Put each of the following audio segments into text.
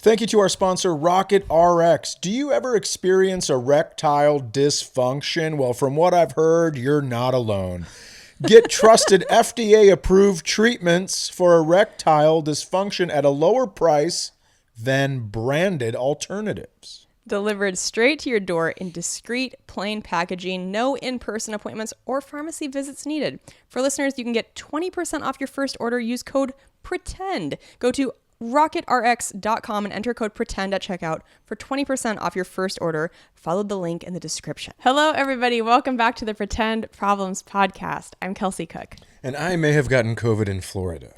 Thank you to our sponsor, Rocket RX. Do you ever experience erectile dysfunction? Well, from what I've heard, you're not alone. Get trusted FDA-approved treatments for erectile dysfunction at a lower price than branded alternatives. Delivered straight to your door in discreet, plain packaging, no in-person appointments or pharmacy visits needed. For listeners, you can get 20% off your first order. Use code PRETEND. Go to rocketrx.com and enter code PRETEND at checkout for 20% off your first order. Follow the link in the description. Hello, everybody. Welcome back to the Pretend Problems podcast. I'm Kelsey Cook. And I may have gotten COVID in Florida.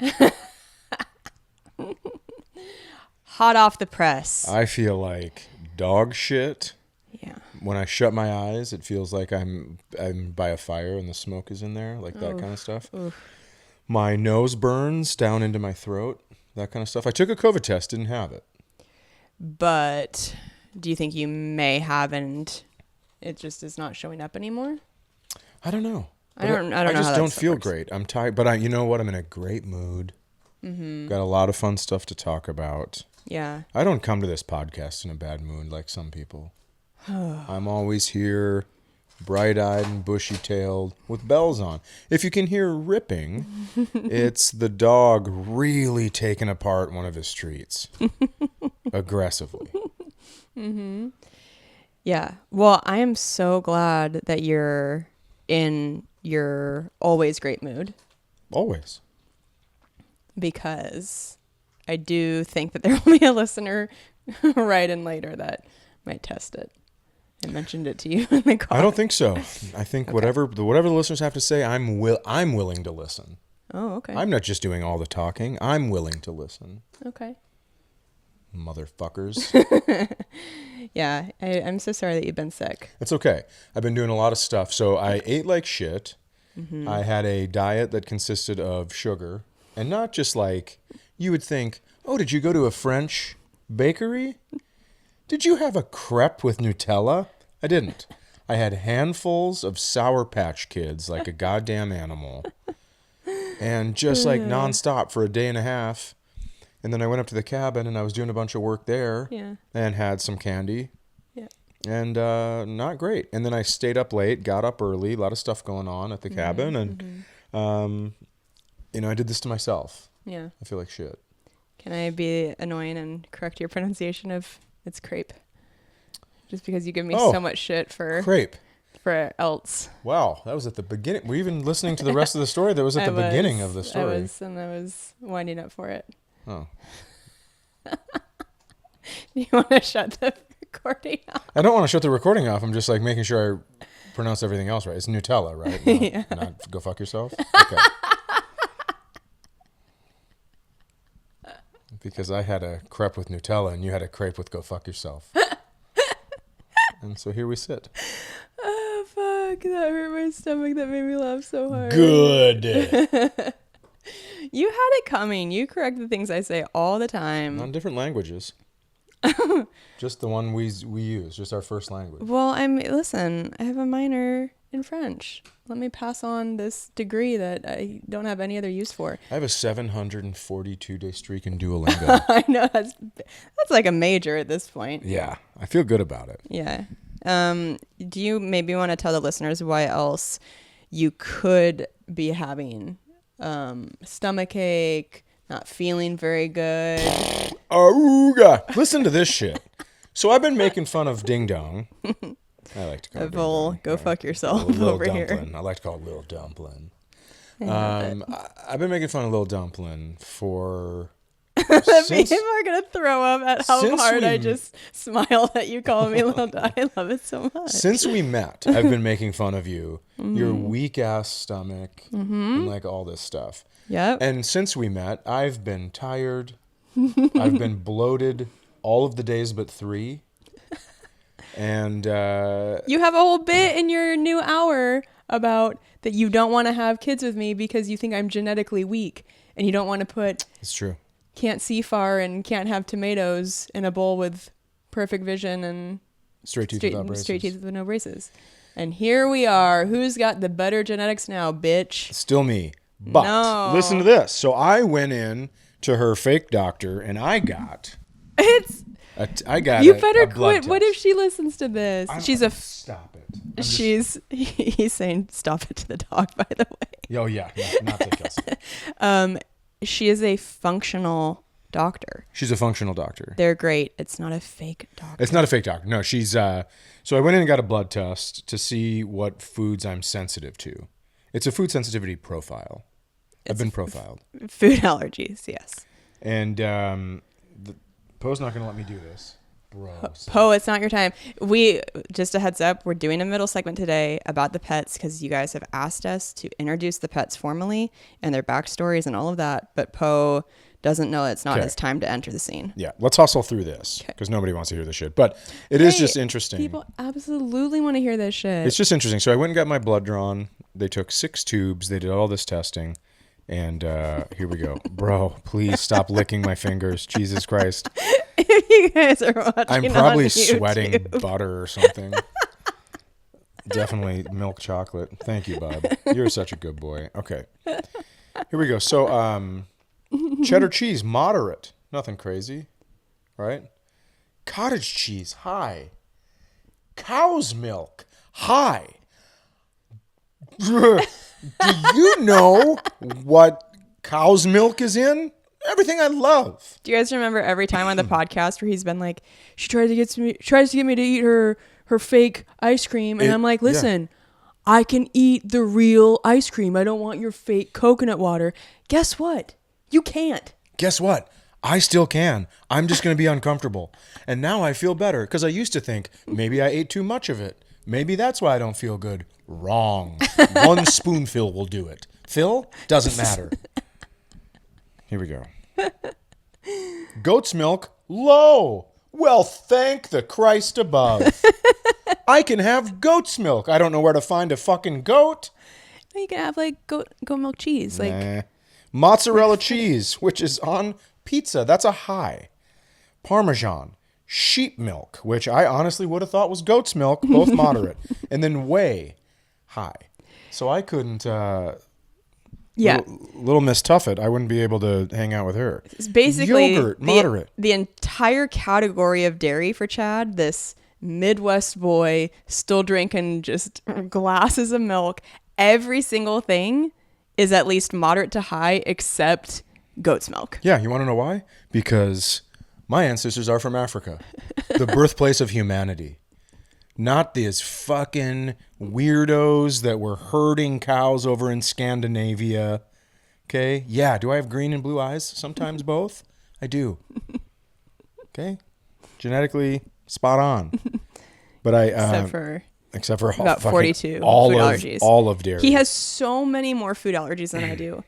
Hot off the press. I feel like dog shit. Yeah. When I shut my eyes, it feels like I'm by a fire and the smoke is in there, like that kind of stuff. Oof. My nose burns down into my throat, that kind of stuff. I took a COVID test, didn't have it. But do you think you may have and it just is not showing up anymore? I don't know. I don't know. I just how that don't stuff feel works. great. I'm tired, but you know what? I'm in a great mood. Mm-hmm. Got a lot of fun stuff to talk about. Yeah. I don't come to this podcast in a bad mood like some people. I'm always here, bright-eyed and bushy-tailed, with bells on. If you can hear ripping, it's the dog really taking apart one of his treats. Aggressively. Mm-hmm. Yeah. Well, I am so glad that you're in your always great mood. Always. Because I do think that there will be a listener right in later that might test it. I mentioned it to you in the car. I don't think so. I think okay. whatever the listeners have to say, I'm willing to listen. Oh, okay. I'm not just doing all the talking. I'm willing to listen. Okay. Motherfuckers. Yeah, I'm so sorry that you've been sick. It's okay. I've been doing a lot of stuff. So I ate like shit. Mm-hmm. I had a diet that consisted of sugar. And not just like, you would think, oh, did you go to a French bakery? Did you have a crepe with Nutella? I didn't. I had handfuls of Sour Patch Kids like a goddamn animal. And just like nonstop for a day and a half. And then I went up to the cabin and I was doing a bunch of work there. Yeah. And had some candy. Yeah. And not great. And then I stayed up late, got up early, a lot of stuff going on at the cabin. And, I did this to myself. Yeah. I feel like shit. Can I be annoying and correct your pronunciation of it's crepe? Just because you give me so much shit for crepe. For else. Wow, that was at the beginning. Were you even listening to the rest of the story? That was at the beginning of the story. I was winding up for it. Oh. Do you want to shut the recording off? I don't want to shut the recording off. I'm just like making sure I pronounce everything else right. It's Nutella, right? Not go fuck yourself? Okay. Because I had a crepe with Nutella and you had a crepe with go fuck yourself. And so here we sit. Oh, fuck. That hurt my stomach. That made me laugh so hard. Good. You had it coming. You correct the things I say all the time. On different languages. Just the one we use. Just our first language. Well, listen, I have a minor in French. Let me pass on this degree that I don't have any other use for. I have a 742-day streak in Duolingo. I know that's like a major at this point. Yeah, I feel good about it. Yeah. Do you maybe want to tell the listeners why else you could be having stomach ache, not feeling very good? Ooga. Listen to this shit. So I've been making fun of Ding Dong. I like to call it go fuck yourself over Dumpling. here. I like to call it Little Dumpling. I've been making fun of Little Dumpling for... People are going to throw up at how hard I just smile that you call me Little I love it so much. Since we met, I've been making fun of you, your weak-ass stomach, and like all this stuff. Yep. And since we met, I've been tired. I've been bloated all of the days but 3. And you have a whole bit in your new hour about that you don't want to have kids with me because you think I'm genetically weak and you don't want to put it's true. Can't see far and can't have tomatoes in a bowl with perfect vision and straight teeth with no braces. And here we are. Who's got the better genetics now, bitch? Still me. But listen to this. So I went in to her fake doctor and I got It's I got You it. better A blood quit. What if test. she listens to this? Stop it. He's saying stop it to the dog, by the way. Oh yeah, not to Kelsey. She is a functional doctor. She's a functional doctor. They're great. It's not a fake doctor. It's not a fake doctor. No, she's so I went in and got a blood test to see what foods I'm sensitive to. It's a food sensitivity profile. I've been profiled. Food allergies, yes. And Poe's not going to let me do this. Bro. Poe, it's not your time. We, just a heads up, we're doing a middle segment today about the pets because you guys have asked us to introduce the pets formally and their backstories and all of that. But Poe doesn't know it's not his time to enter the scene. Yeah, let's hustle through this because nobody wants to hear this shit. But it is just interesting. People absolutely want to hear this shit. It's just interesting. So I went and got my blood drawn. They took 6 tubes. They did all this testing. And here we go. Bro, please stop licking my fingers. Jesus Christ. If you guys are watching, I'm probably on YouTube. sweating butter or something. Definitely milk chocolate. Thank you, Bob. You're such a good boy. Okay. Here we go. So cheddar cheese, moderate. Nothing crazy. Right? Cottage cheese, high. Cow's milk, high. Do you know what cow's milk is in? Everything I love. Do you guys remember every time on the podcast where he's been like, she tries to get me to eat her fake ice cream, and I'm like, listen, I can eat the real ice cream. I don't want your fake coconut water. Guess what? You can't. Guess what? I still can. I'm just going to be uncomfortable. And now I feel better because I used to think maybe I ate too much of it. Maybe that's why I don't feel good. Wrong. 1 spoonful will do it. Phil? Doesn't matter. Here we go. Goat's milk, low. Well, thank the Christ above. I can have goat's milk. I don't know where to find a fucking goat. You can have like goat milk cheese. Like Mozzarella cheese, which is on pizza. That's a high. Parmesan. Sheep milk, which I honestly would have thought was goat's milk, both moderate. And then whey, high. So I couldn't... Little Miss Tuffet, I wouldn't be able to hang out with her. It's basically yogurt, moderate. The entire category of dairy for Chad, this Midwest boy still drinking just glasses of milk. Every single thing is at least moderate to high except goat's milk. Yeah, you want to know why? Because my ancestors are from Africa, the birthplace of humanity. Not these fucking weirdos that were herding cows over in Scandinavia. Okay? Yeah, do I have green and blue eyes? Sometimes both. I do. Okay? Genetically spot on. But except for about 42 food allergies. All of dairy. He has so many more food allergies than I do.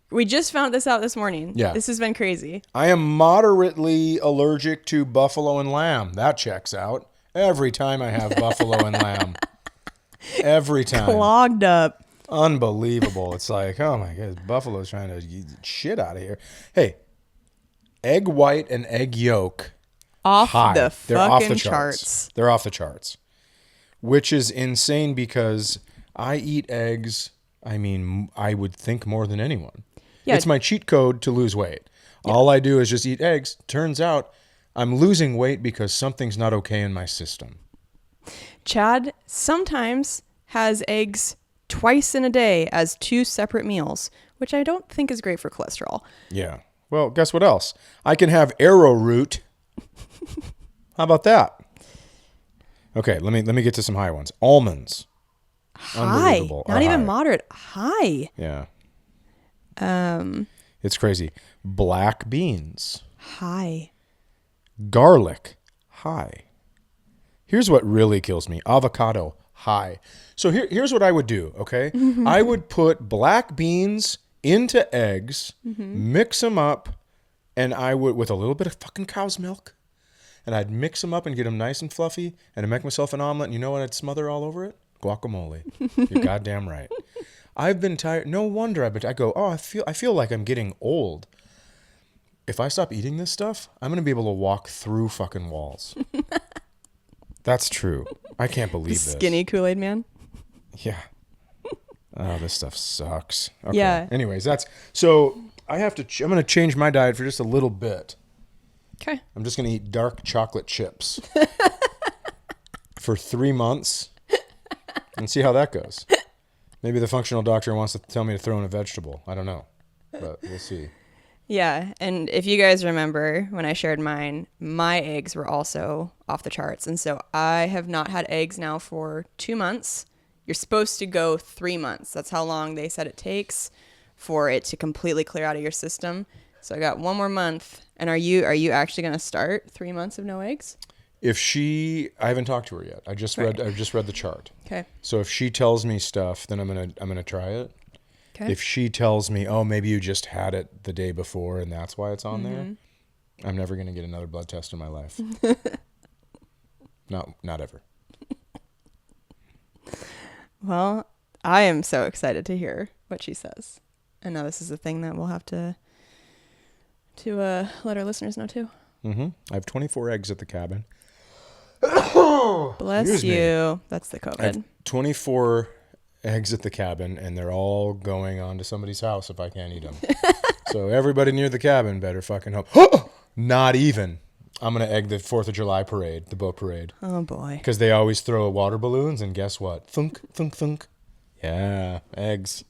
We just found this out this morning. Yeah. This has been crazy. I am moderately allergic to buffalo and lamb. That checks out. Every time I have buffalo and lamb. Every time. Clogged up. Unbelievable. It's like, oh my God, buffalo's trying to get shit out of here. Hey, egg white and egg yolk. High. They're Fucking off the charts. They're off the charts. Which is insane because I eat eggs, I would think more than anyone. Yeah. It's my cheat code to lose weight. Yeah. All I do is just eat eggs. Turns out I'm losing weight because something's not okay in my system. Chad sometimes has eggs twice in a day as 2 separate meals, which I don't think is great for cholesterol. Yeah. Well, guess what else? I can have arrowroot. How about that? Okay, let me get to some high ones. Almonds. High. Not even moderate. High. Yeah. It's crazy. Black beans. High. Garlic, high. Here's what really kills me. Avocado, high. So here's what I would do, okay? I would put black beans into eggs, mix them up, and I would, with a little bit of fucking cow's milk, and I'd mix them up and get them nice and fluffy, and I'd make myself an omelet, and you know what I'd smother all over it? Guacamole. You're goddamn right. I've been tired. No wonder I go, I feel like I'm getting old. If I stop eating this stuff, I'm going to be able to walk through fucking walls. That's true. I can't believe this. Skinny Kool-Aid man? Yeah. Oh, this stuff sucks. Okay. Yeah. Anyways, so I'm going to change my diet for just a little bit. Okay. I'm just going to eat dark chocolate chips for 3 months and see how that goes. Maybe the functional doctor wants to tell me to throw in a vegetable. I don't know, but we'll see. Yeah, and if you guys remember when I shared mine, my eggs were also off the charts. And so I have not had eggs now for 2 months. You're supposed to go 3 months. That's how long they said it takes for it to completely clear out of your system. So I got 1 more month. And are you actually going to start 3 months of no eggs? I haven't talked to her yet. I just read the chart. Okay. So if she tells me stuff, then I'm gonna try it. Okay. If she tells me, oh, maybe you just had it the day before and that's why it's on there, I'm never gonna get another blood test in my life. Not ever. Well, I am so excited to hear what she says. And now this is a thing that we'll have to let our listeners know too. I have 24 eggs at the cabin. Bless Excuse you. me. That's the I have COVID. 24 eggs at the cabin, and they're all going on to somebody's house if I can't eat them. So everybody near the cabin better fucking hope. Not even. I'm going to egg the 4th of July parade, the boat parade. Oh, boy. Because they always throw water balloons, and guess what? Thunk, thunk, thunk. Yeah, eggs.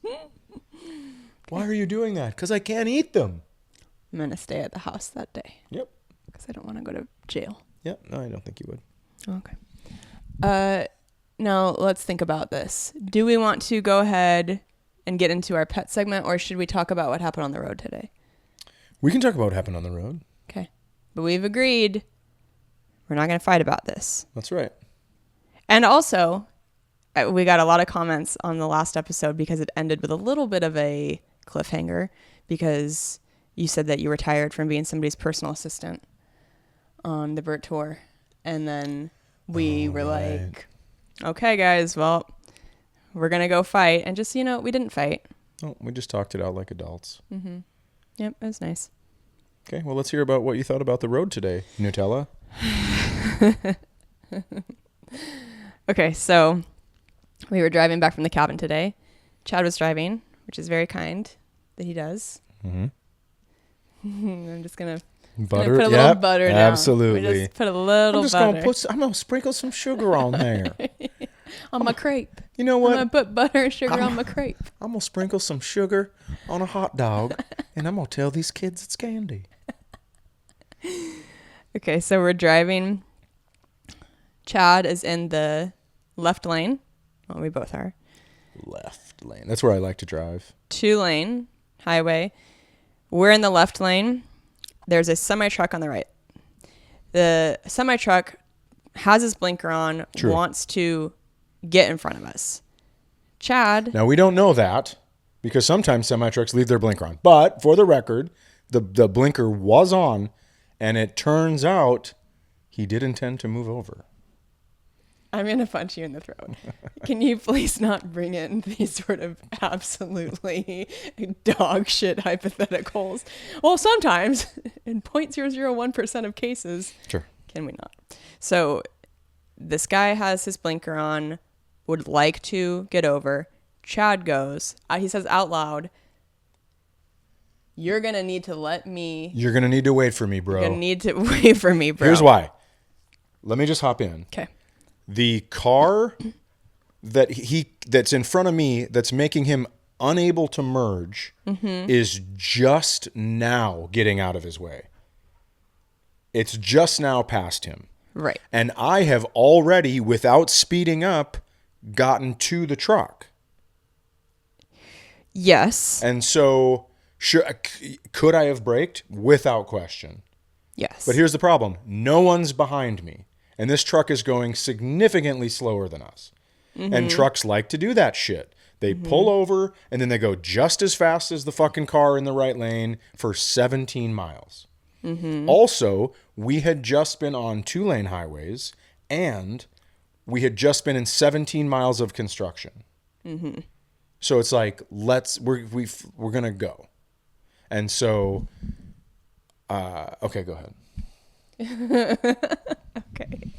Why are you doing that? Because I can't eat them. I'm going to stay at the house that day. Yep. Because I don't want to go to jail. Yep. No, I don't think you would. Okay. Now let's think about this. Do we want to go ahead and get into our pet segment, or should we talk about what happened on the road today? We can talk about what happened on the road. Okay. But we've agreed we're not going to fight about this. That's right. And also, we got a lot of comments on the last episode because it ended with a little bit of a cliffhanger because you said that you were tired from being somebody's personal assistant on the Burt tour. And then we were like, okay, guys, well, we're going to go fight. And just, we didn't fight. Oh, we just talked it out like adults. Mm-hmm. Yep, it was nice. Okay, well, let's hear about what you thought about the road today, Nutella. Okay, so we were driving back from the cabin today. Chad was driving, which is very kind that he does. Mm-hmm. I'm just going to Butter, put a little butter down. Absolutely. We just put a little butter. I'm gonna sprinkle some sugar on there. On my crepe. You know what? I'm going to put butter and sugar on my crepe. I'm gonna sprinkle some sugar on a hot dog, and I'm gonna tell these kids it's candy. Okay, so we're driving. Chad is in the left lane. Well, we both are. Left lane. That's where I like to drive. 2-lane highway. We're in the left lane. There's a semi-truck on the right. The semi-truck has his blinker on, True. Wants to get in front of us. Chad. Now, we don't know that because sometimes semi-trucks leave their blinker on. But for the record, the blinker was on, and it turns out he did intend to move over. I'm going to punch you in the throat. Can you please not bring in these sort of absolutely dog shit hypotheticals? Well, sometimes in 0.001% of cases, Sure. Can we not? So this guy has his blinker on, would like to get over. Chad goes, he says out loud, you're going to need to let me. You're going to need to wait for me, bro. You're going to need to wait for me, bro. Here's why. Let me just hop in. Okay. The car that's in front of me that's making him unable to merge is just now getting out of his way. It's just now past him. Right. And I have already, without speeding up, gotten to the truck. Yes. And so could I have braked? Without question. Yes. But here's the problem. No one's behind me. And this truck is going significantly slower than us. Mm-hmm. And trucks like to do that shit. They pull over, and then they go just as fast as the fucking car in the right lane for 17 miles. Mm-hmm. Also, we had just been on 2-lane highways, and we had just been in 17 miles of construction. Mm-hmm. So it's like, we're going to go. And so, okay, go ahead. Okay.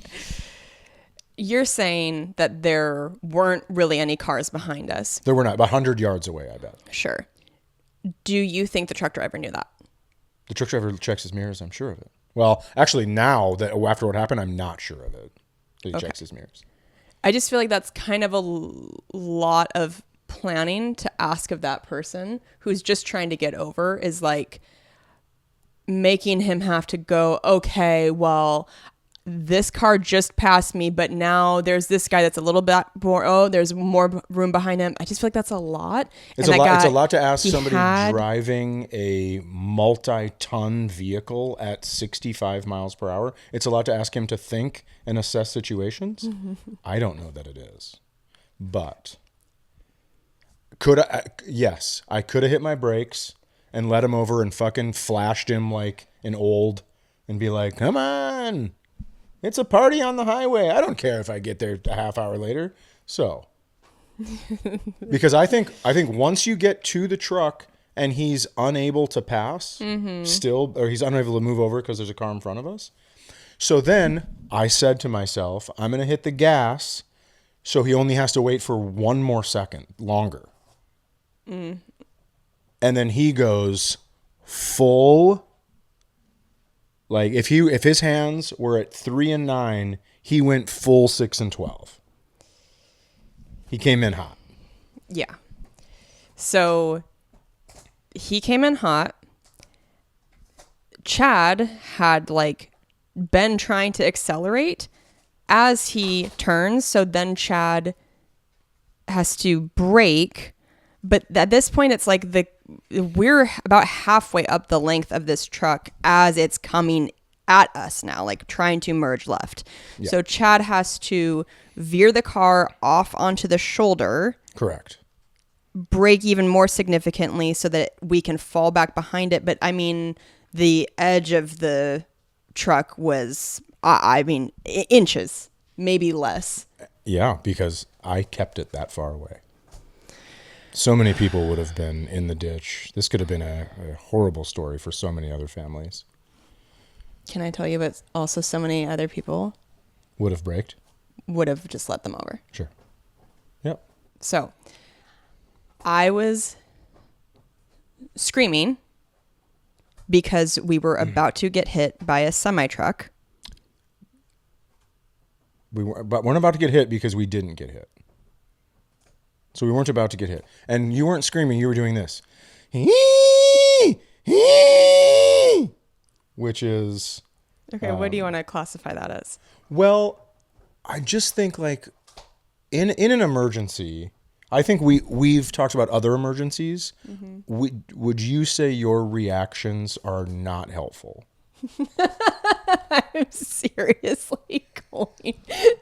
You're saying that there weren't really any cars behind us. There were not. About 100 yards away, I bet. Sure. Do you think the truck driver knew that? The truck driver checks his mirrors, I'm sure of it. Well, actually, now that after what happened, I'm not sure of it. He Okay. checks his mirrors. I just feel like that's kind of a lot of planning to ask of that person who's just trying to get over, is like making him have to go, okay, well, this car just passed me, but now there's this guy that's a little bit more, there's more room behind him. I just feel like that's a lot. It's And a that lot. It's guy, a lot to ask he somebody had- driving a multi-ton vehicle at 65 miles per hour. It's a lot to ask him to think and assess situations. I don't know that it is, but could I? Yes, I could have hit my brakes and let him over and fucking flashed him like an old and be like, "Come on, it's a party on the highway. I don't care if I get there a half hour later." So, because I think once you get to the truck and he's unable to pass, still, or he's unable to move over because there's a car in front of us. So then I said to myself, I'm going to hit the gas so he only has to wait for one more second longer. And then he goes full. Like if his hands were at 3 and 9, he went full 6 and 12. He came in hot. Yeah. So he came in hot. Chad had like been trying to accelerate as he turns. So then Chad has to brake. But at this point, it's like we're about halfway up the length of this truck as it's coming at us now, like trying to merge left. Yeah. So Chad has to veer the car off onto the shoulder, Correct. brake even more significantly so that we can fall back behind it. But I mean, the edge of the truck was, inches, maybe less. Yeah, because I kept it that far away. So many people would have been in the ditch. This could have been a horrible story for so many other families. Can I tell you about also so many other people Would have braked? would have just let them over? Sure. Yep. So I was screaming because we were about to get hit by a semi-truck. But we're not about to get hit because we didn't get hit. So we weren't about to get hit. And you weren't screaming, you were doing this. Which is... Okay, what do you want to classify that as? Well, I just think like in an emergency, I think we've talked about other emergencies. Would you say your reactions are not helpful? I'm seriously going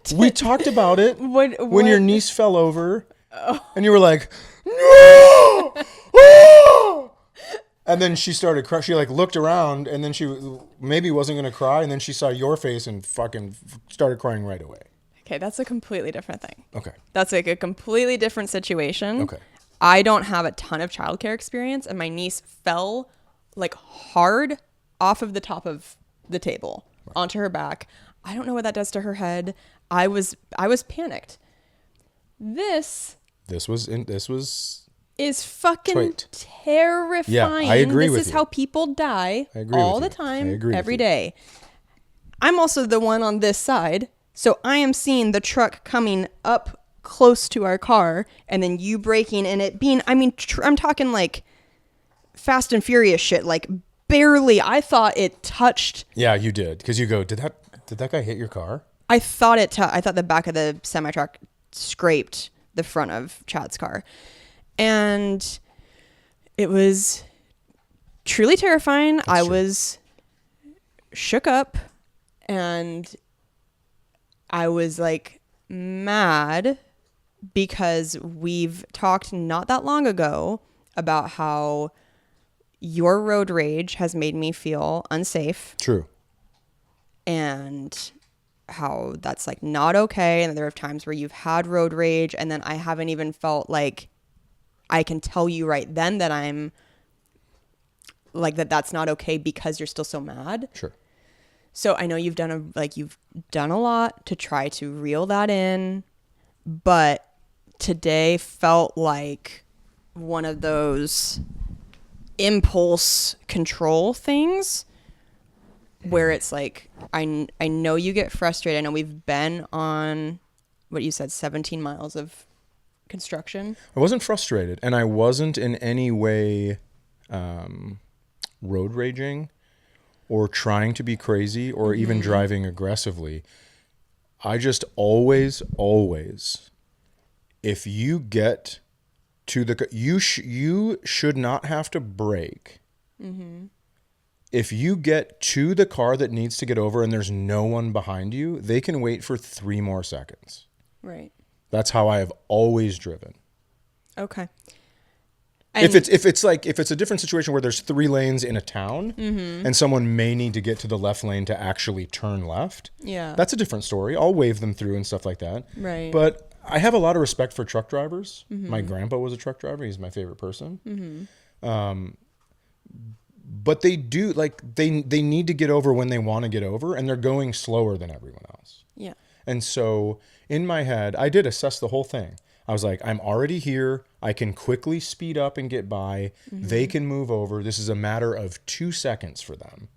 to... We talked about it when your niece fell over and you were like, no! Ah! And then she started crying. She like looked around and then she maybe wasn't going to cry. And then she saw your face and fucking started crying right away. Okay, that's a completely different thing. Okay. That's like a completely different situation. Okay. I don't have a ton of childcare experience, and my niece fell like hard off of the top of the table onto her back. I don't know what that does to her head. I was panicked. This was is fucking Trite. terrifying. Yeah, I agree this with is you. how people die I agree all with the you. I time, agree with every you. day. I'm also the one on this side, so I am seeing the truck coming up close to our car, and then you braking and it being, I'm talking like Fast and Furious shit, like barely. I thought it touched. Yeah, you did. Because you go, did that guy hit your car? I thought I thought the back of the semi truck scraped the front of Chad's car, and it was truly terrifying. I was shook up, and I was like mad because we've talked not that long ago about how your road rage has made me feel unsafe. True. And how that's like not okay. And there are times where you've had road rage, and then I haven't even felt like I can tell you right then that I'm like that's not okay because you're still so mad. Sure. So I know you've done a lot to try to reel that in, but today felt like one of those impulse control things where it's like, I know you get frustrated. I know we've been on what you said, 17 miles of construction. I wasn't frustrated, and I wasn't in any way road raging or trying to be crazy or even driving aggressively. I just always, if you get to the, you should not have to brake. If you get to the car that needs to get over and there's no one behind you, they can wait for 3 more seconds. Right. That's how I have always driven. Okay. If it's a different situation where there's 3 lanes in a town and someone may need to get to the left lane to actually turn left, yeah, that's a different story. I'll wave them through and stuff like that. Right. But I have a lot of respect for truck drivers. My grandpa was a truck driver. He's my favorite person. But they do, like, they need to get over when they want to get over, and they're going slower than everyone else. Yeah. And so in my head, I did assess the whole thing. I was like, I'm already here. I can quickly speed up and get by. They can move over. This is a matter of 2 seconds for them.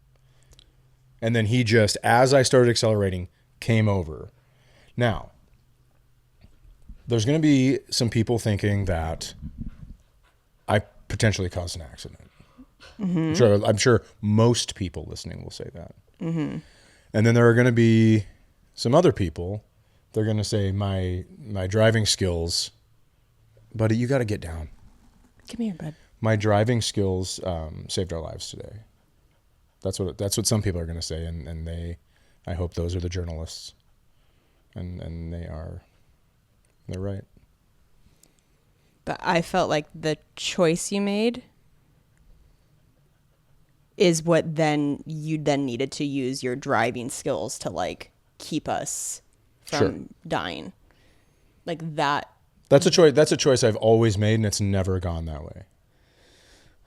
And then he just, as I started accelerating, came over. Now, there's going to be some people thinking that I potentially caused an accident. I'm sure most people listening will say that. And then there are going to be some other people. They're going to say my driving skills, buddy, you got to get down. Give me your bed. My driving skills saved our lives today. That's what some people are going to say, and I hope those are the journalists, and they're right. But I felt like the choice you made is what then you needed to use your driving skills to, like, keep us from dying. Like that. That's a choice I've always made, and it's never gone that way.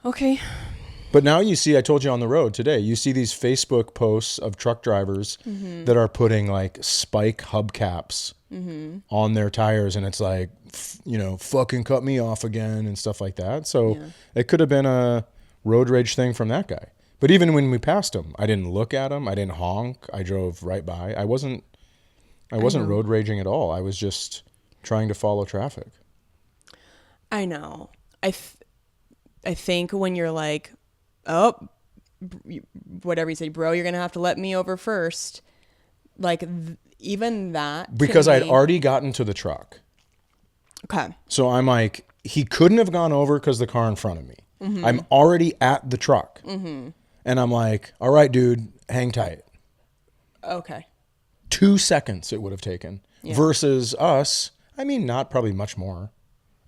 Okay. But now you see, I told you on the road today, you see these Facebook posts of truck drivers that are putting, like, spike hubcaps on their tires, and it's like, fucking cut me off again and stuff like that. So it could have been a road rage thing from that guy. But even when we passed him, I didn't look at him. I didn't honk. I drove right by. I wasn't road raging at all. I was just trying to follow traffic. I know. I think when you're like, oh, whatever you say, bro, you're going to have to let me over first. Like, even that. Because I'd already gotten to the truck. Okay. So I'm like, he couldn't have gone over because the car in front of me. I'm already at the truck. And I'm like, all right, dude, hang tight. Okay. 2 seconds it would have taken versus us. I mean, not probably much more.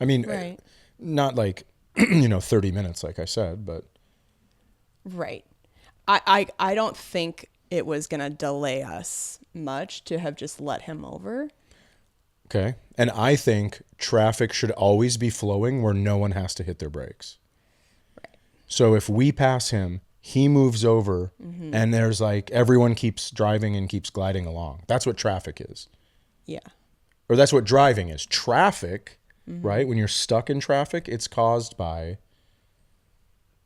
I mean, not like, 30 minutes, like I said, but. Right. I don't think it was going to delay us much to have just let him over. Okay. And I think traffic should always be flowing where no one has to hit their brakes. Right. So if we pass him, he moves over and there's like, everyone keeps driving and keeps gliding along. That's what traffic is. Yeah. Or that's what driving is. Traffic, right? When you're stuck in traffic, it's caused by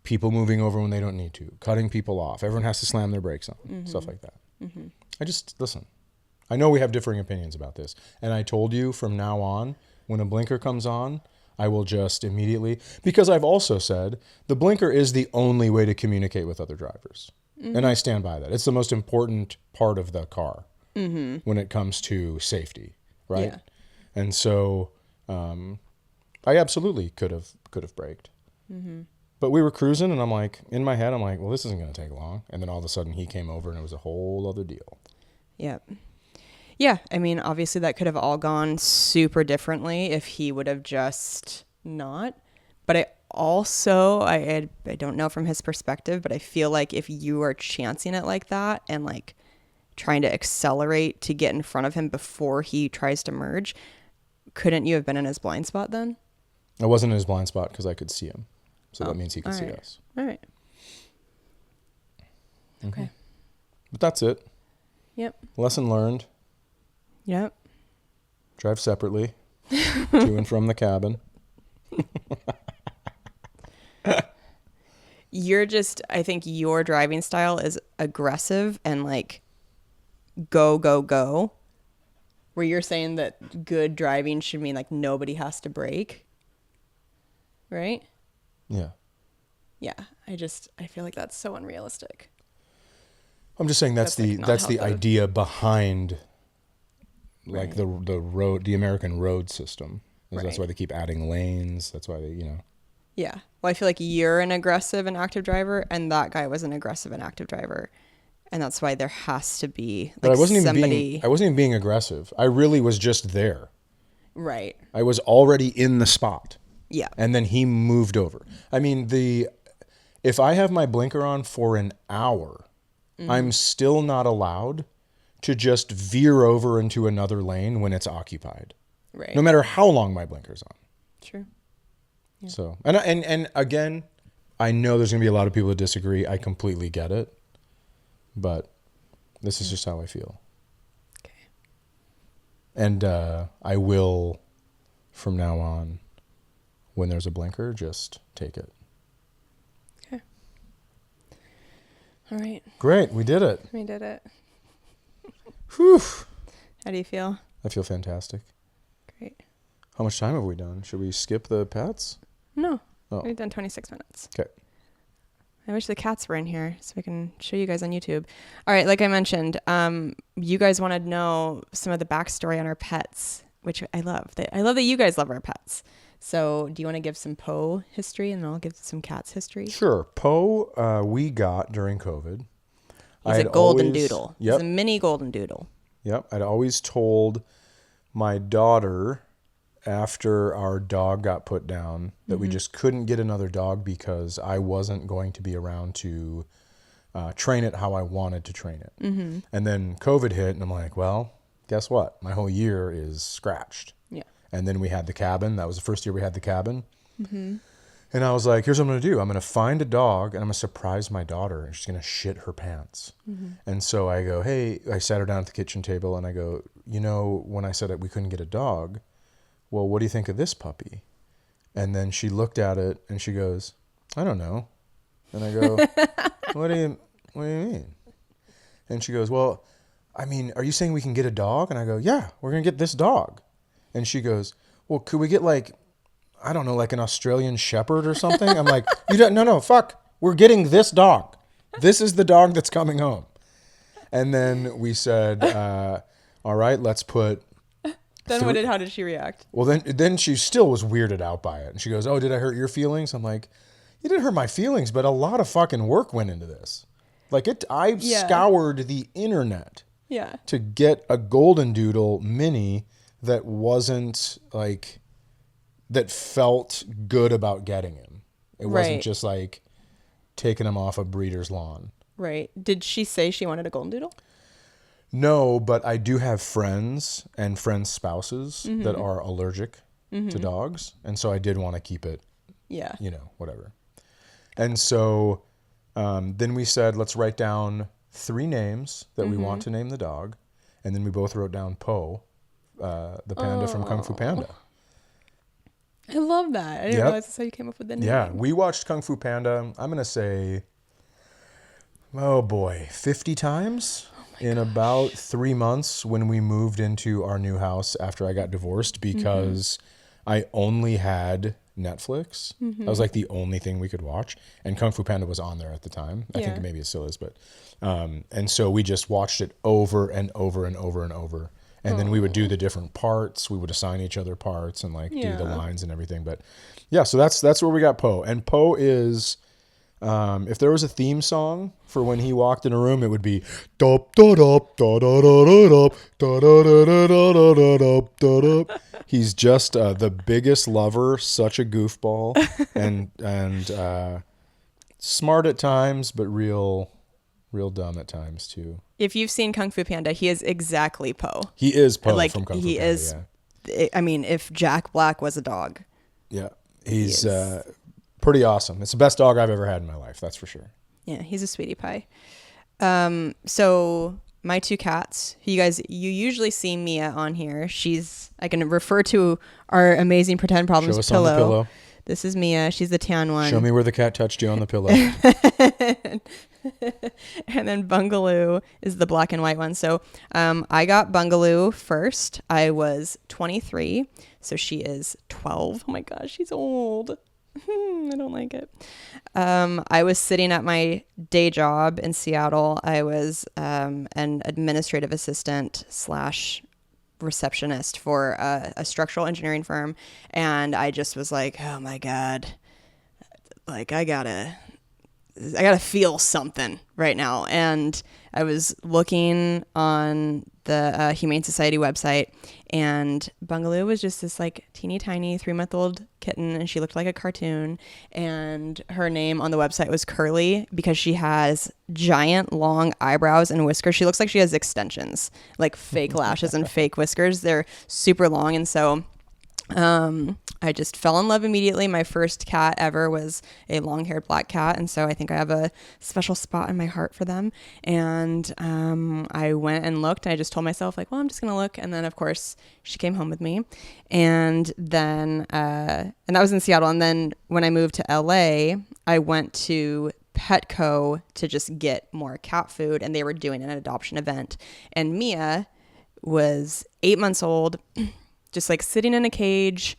people moving over when they don't need to, cutting people off. Everyone has to slam their brakes on, stuff like that. Listen, I know we have differing opinions about this. And I told you from now on, when a blinker comes on, I will just immediately, because I've also said the blinker is the only way to communicate with other drivers. And I stand by that. It's the most important part of the car when it comes to safety, right? Yeah. And so I absolutely could have braked. But we were cruising, and I'm like, in my head, I'm like, well, this isn't going to take long. And then all of a sudden he came over, and it was a whole other deal. Yep. Yeah, I mean, obviously that could have all gone super differently if he would have just not. But I also, I don't know from his perspective, but I feel like if you are chancing it like that and like trying to accelerate to get in front of him before he tries to merge, couldn't you have been in his blind spot then? I wasn't in his blind spot because I could see him. So that means he could see us. All right. Okay. But that's it. Yep. Lesson learned. Yep. Drive separately to and from the cabin. I think your driving style is aggressive and like go, go, go. Where you're saying that good driving should mean like nobody has to brake. Right? Yeah. Yeah. I feel like that's so unrealistic. I'm just saying that's like, not the how the- idea behind like Right. the American road system. That's Right. why they keep adding lanes. That's why they, Yeah. Well, I feel like you're an aggressive and active driver, and that guy was an aggressive and active driver. And that's why there has to be But like I wasn't somebody. even being aggressive. I really was just there. Right. I was already in the spot. Yeah. And then he moved over. I mean, if I have my blinker on for an hour, I'm still not allowed to just veer over into another lane when it's occupied. Right. No matter how long my blinker's on. True. So, and again, I know there's going to be a lot of people that disagree. I completely get it. But this is just how I feel. Okay. And I will, from now on, when there's a blinker, just take it. Okay. All right. Great, we did it. We did it. Whew. How do you feel? I feel fantastic. Great. How much time have we done? Should we skip the pets? No. Oh. We've done 26 minutes. Okay. I wish the cats were in here so we can show you guys on YouTube. All right, like I mentioned, you guys want to know some of the backstory on our pets, which I love. I love that you guys love our pets. So do you want to give some Poe history and I'll give some cats history? Sure. Poe, we got during COVID. He's a golden doodle. Yep. He's a mini golden doodle. Yep. I'd always told my daughter after our dog got put down that we just couldn't get another dog because I wasn't going to be around to train it how I wanted to train it. Mm-hmm. And then COVID hit and I'm like, well, guess what? My whole year is scratched. Yeah. And then we had the cabin. That was the first year we had the cabin. Mm-hmm. And I was like, here's what I'm going to do. I'm going to find a dog and I'm going to surprise my daughter and she's going to shit her pants. Mm-hmm. And so I go, hey, I sat her down at the kitchen table and I go, when I said that we couldn't get a dog, well, what do you think of this puppy? And then she looked at it and she goes, I don't know. And I go, what do you mean? And she goes, well, I mean, are you saying we can get a dog? And I go, yeah, we're going to get this dog. And she goes, well, could we get like an Australian Shepherd or something? I'm like, no, fuck. We're getting this dog. This is the dog that's coming home. And then we said, all right, let's put. Then how did she react? Well, then she still was weirded out by it. And she goes, oh, did I hurt your feelings? I'm like, you didn't hurt my feelings, but a lot of fucking work went into this. Like I scoured the internet to get a golden doodle mini that wasn't like, that felt good about getting him. It wasn't just like taking him off a breeder's lawn. Right. Did she say she wanted a golden doodle? No, but I do have friends and friends' spouses that are allergic to dogs. And so I did want to keep it, whatever. And so then we said, let's write down 3 names that we want to name the dog. And then we both wrote down Poe, the panda from Kung Fu Panda. I love that. I didn't realize that's how you came up with the name. Yeah, we watched Kung Fu Panda, I'm going to say, 50 times in about 3 months when we moved into our new house after I got divorced because I only had Netflix. That was like the only thing we could watch. And Kung Fu Panda was on there at the time. I think maybe it still is. But and so we just watched it over and over and over and over. And then we would do the different parts. We would assign each other parts and like do the lines and everything. But yeah, so that's where we got Poe. And Poe is, if there was a theme song for when he walked in a room, it would be dop da dop da da da da dop da da da da da da da da da. He's just the biggest lover, such a goofball, and smart at times, but real dumb at times too. If you've seen Kung Fu Panda, he is exactly Poe. He is Poe from Kung Fu Panda. He is. Yeah. I mean, if Jack Black was a dog. Yeah, he's pretty awesome. It's the best dog I've ever had in my life. That's for sure. Yeah, he's a sweetie pie. So my 2 cats, you usually see Mia on here. I can refer to our amazing Pretend Problems Show us on the pillow. This is Mia. She's the tan one. Show me where the cat touched you on the pillow. And then Bungaloo is the black and white one. So I got Bungaloo first. I was 23. So she is 12. Oh my gosh, she's old. I don't like it. I was sitting at my day job in Seattle. I was an administrative assistant / receptionist for a structural engineering firm. And I just was like, oh my God, like I gotta feel something right now. And I was looking on the Humane Society website, and Bungaloo was just this like teeny tiny 3-month-old kitten, and she looked like a cartoon. And her name on the website was Curly because she has giant long eyebrows and whiskers. She looks like she has extensions, like fake lashes and fake whiskers. They're super long. And so I just fell in love immediately. My first cat ever was a long-haired black cat, and so I think I have a special spot in my heart for them. And I went and looked, and I just told myself, like, well, I'm just gonna look. And then, of course, she came home with me, and then and that was in Seattle. And then when I moved to LA, I went to Petco to just get more cat food, and they were doing an adoption event. And Mia was 8 months old, just like sitting in a cage.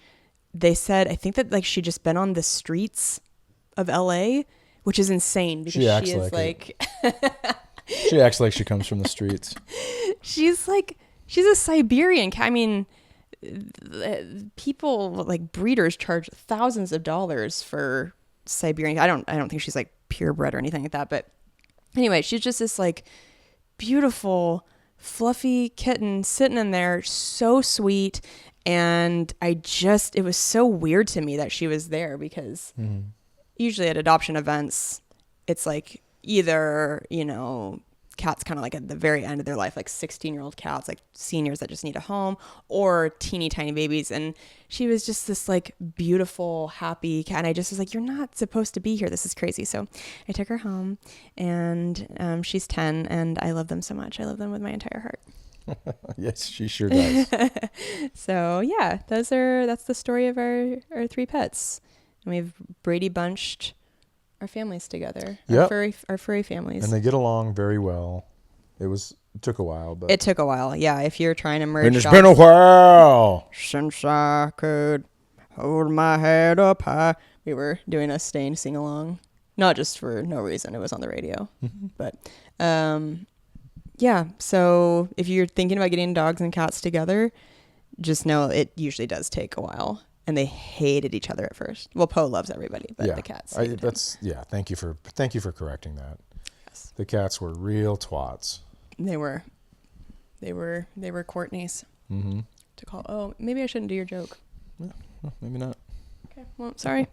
They said, I think that like she'd just been on the streets of LA, which is insane because she is like she acts like she comes from the streets. She's a Siberian cat. I mean, people like breeders charge thousands of dollars for Siberian. I don't think she's like purebred or anything like that. But anyway, she's just this like beautiful, fluffy kitten sitting in there, so sweet. And it was so weird to me that she was there because usually at adoption events, it's like either, cats kind of like at the very end of their life, like 16-year-old cats, like seniors that just need a home, or teeny tiny babies. And she was just this like beautiful, happy cat. And I just was like, you're not supposed to be here. This is crazy. So I took her home, and she's 10, and I love them so much. I love them with my entire heart. Yes, she sure does. So yeah, that's the story of our 3 pets. And we've Brady bunched our families together. Yep. Our furry families. And they get along very well. It took a while, but it took a while. Yeah, if you're trying to merge. And it's been a while since I could hold my head up high. We were doing a Stain sing along, not just for no reason. It was on the radio, but yeah. So if you're thinking about getting dogs and cats together, just know it usually does take a while. And they hated each other at first. Well, Poe loves everybody, but the cats. Thank you for correcting that. Yes. The cats were real twats. They were Courtney's. Mm-hmm. To call. Oh, maybe I shouldn't do your joke. Yeah, well, maybe not. Okay. Well, sorry.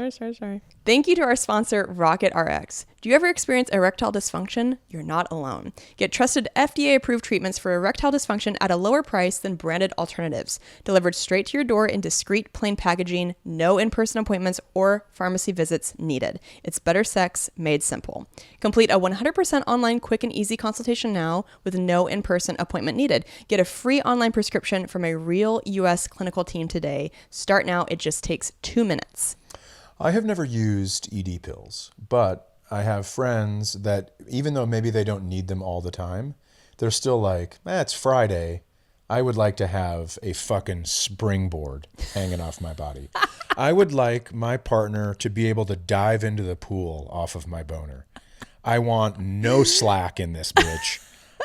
Sorry. Thank you to our sponsor, Rocket RX. Do you ever experience erectile dysfunction? You're not alone. Get trusted FDA-approved treatments for erectile dysfunction at a lower price than branded alternatives. Delivered straight to your door in discreet, plain packaging, no in-person appointments or pharmacy visits needed. It's better sex made simple. Complete a 100% online quick and easy consultation now with no in-person appointment needed. Get a free online prescription from a real U.S. clinical team today. Start now. It just takes 2 minutes. I have never used ED pills, but I have friends that even though maybe they don't need them all the time, they're still like, it's Friday. I would like to have a fucking springboard hanging off my body. I would like my partner to be able to dive into the pool off of my boner. I want no slack in this bitch.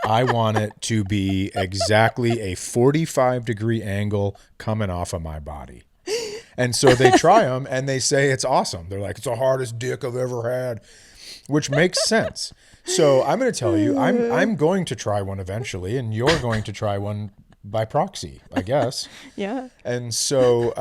I want it to be exactly a 45-degree angle coming off of my body. And so they try them and they say it's awesome. They're like, it's the hardest dick I've ever had, which makes sense. So I'm going to tell you, I'm going to try one eventually, and you're going to try one by proxy, I guess. Yeah. And so,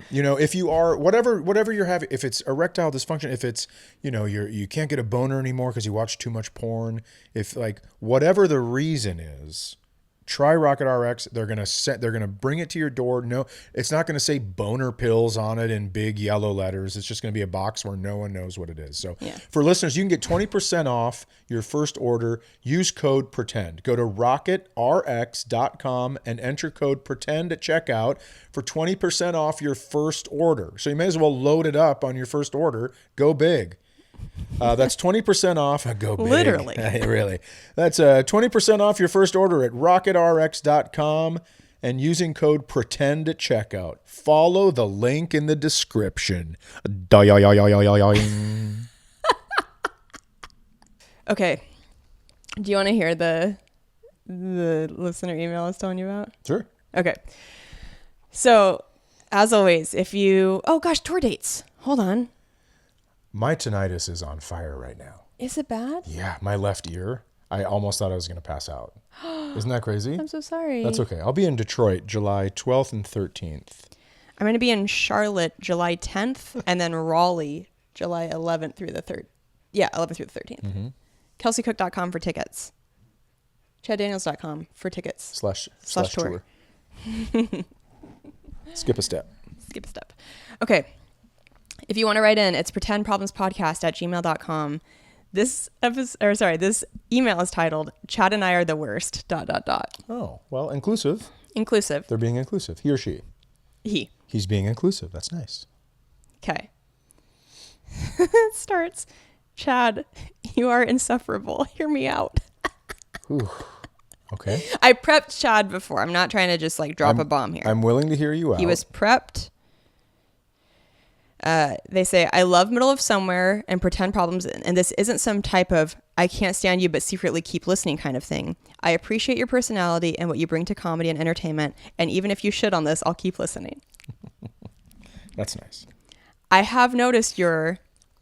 if you are, whatever you're having, if it's erectile dysfunction, if it's, you can't get a boner anymore because you watch too much porn, if like whatever the reason is, Try Rocket RX. They're gonna bring it to your door. No, it's not gonna say boner pills on it in big yellow letters. It's just gonna be a box where no one knows what it is. So for listeners, you can get 20% off your first order. Use code PRETEND. Go to rocketrx.com and enter code PRETEND at checkout for 20% off your first order. So you may as well load it up on your first order. Go big. That's 20% off. Go big. Literally. Really. That's 20% off your first order at rocketrx.com and using code PRETEND at checkout. Follow the link in the description. Okay. Do you want to hear the listener email I was telling you about? Sure. Okay. So, as always, oh gosh, tour dates. Hold on. My tinnitus is on fire right now. Is it bad? Yeah, my left ear. I almost thought I was going to pass out. Isn't that crazy? I'm so sorry. That's okay. I'll be in Detroit July 12th and 13th. I'm going to be in Charlotte July 10th and then Raleigh July 11th through the 3rd. Yeah, 11th through the 13th. Mm-hmm. KelseyCook.com for tickets. ChadDaniels.com for tickets. Slash tour. Skip a step. Okay. If you want to write in, it's pretendproblemspodcast@gmail.com. This email is titled "Chad and I are the worst." ... Oh, well, inclusive. Inclusive. They're being inclusive. He or she. He's being inclusive. That's nice. Okay. It starts, Chad, you are insufferable. Hear me out. Ooh. Okay. I prepped Chad before. I'm not trying to just drop a bomb here. I'm willing to hear you out. He was prepped. They say, I love middle of somewhere and pretend problems. And this isn't some type of I can't stand you, but secretly keep listening kind of thing. I appreciate your personality and what you bring to comedy and entertainment. And even if you shit on this, I'll keep listening. That's nice. I have noticed I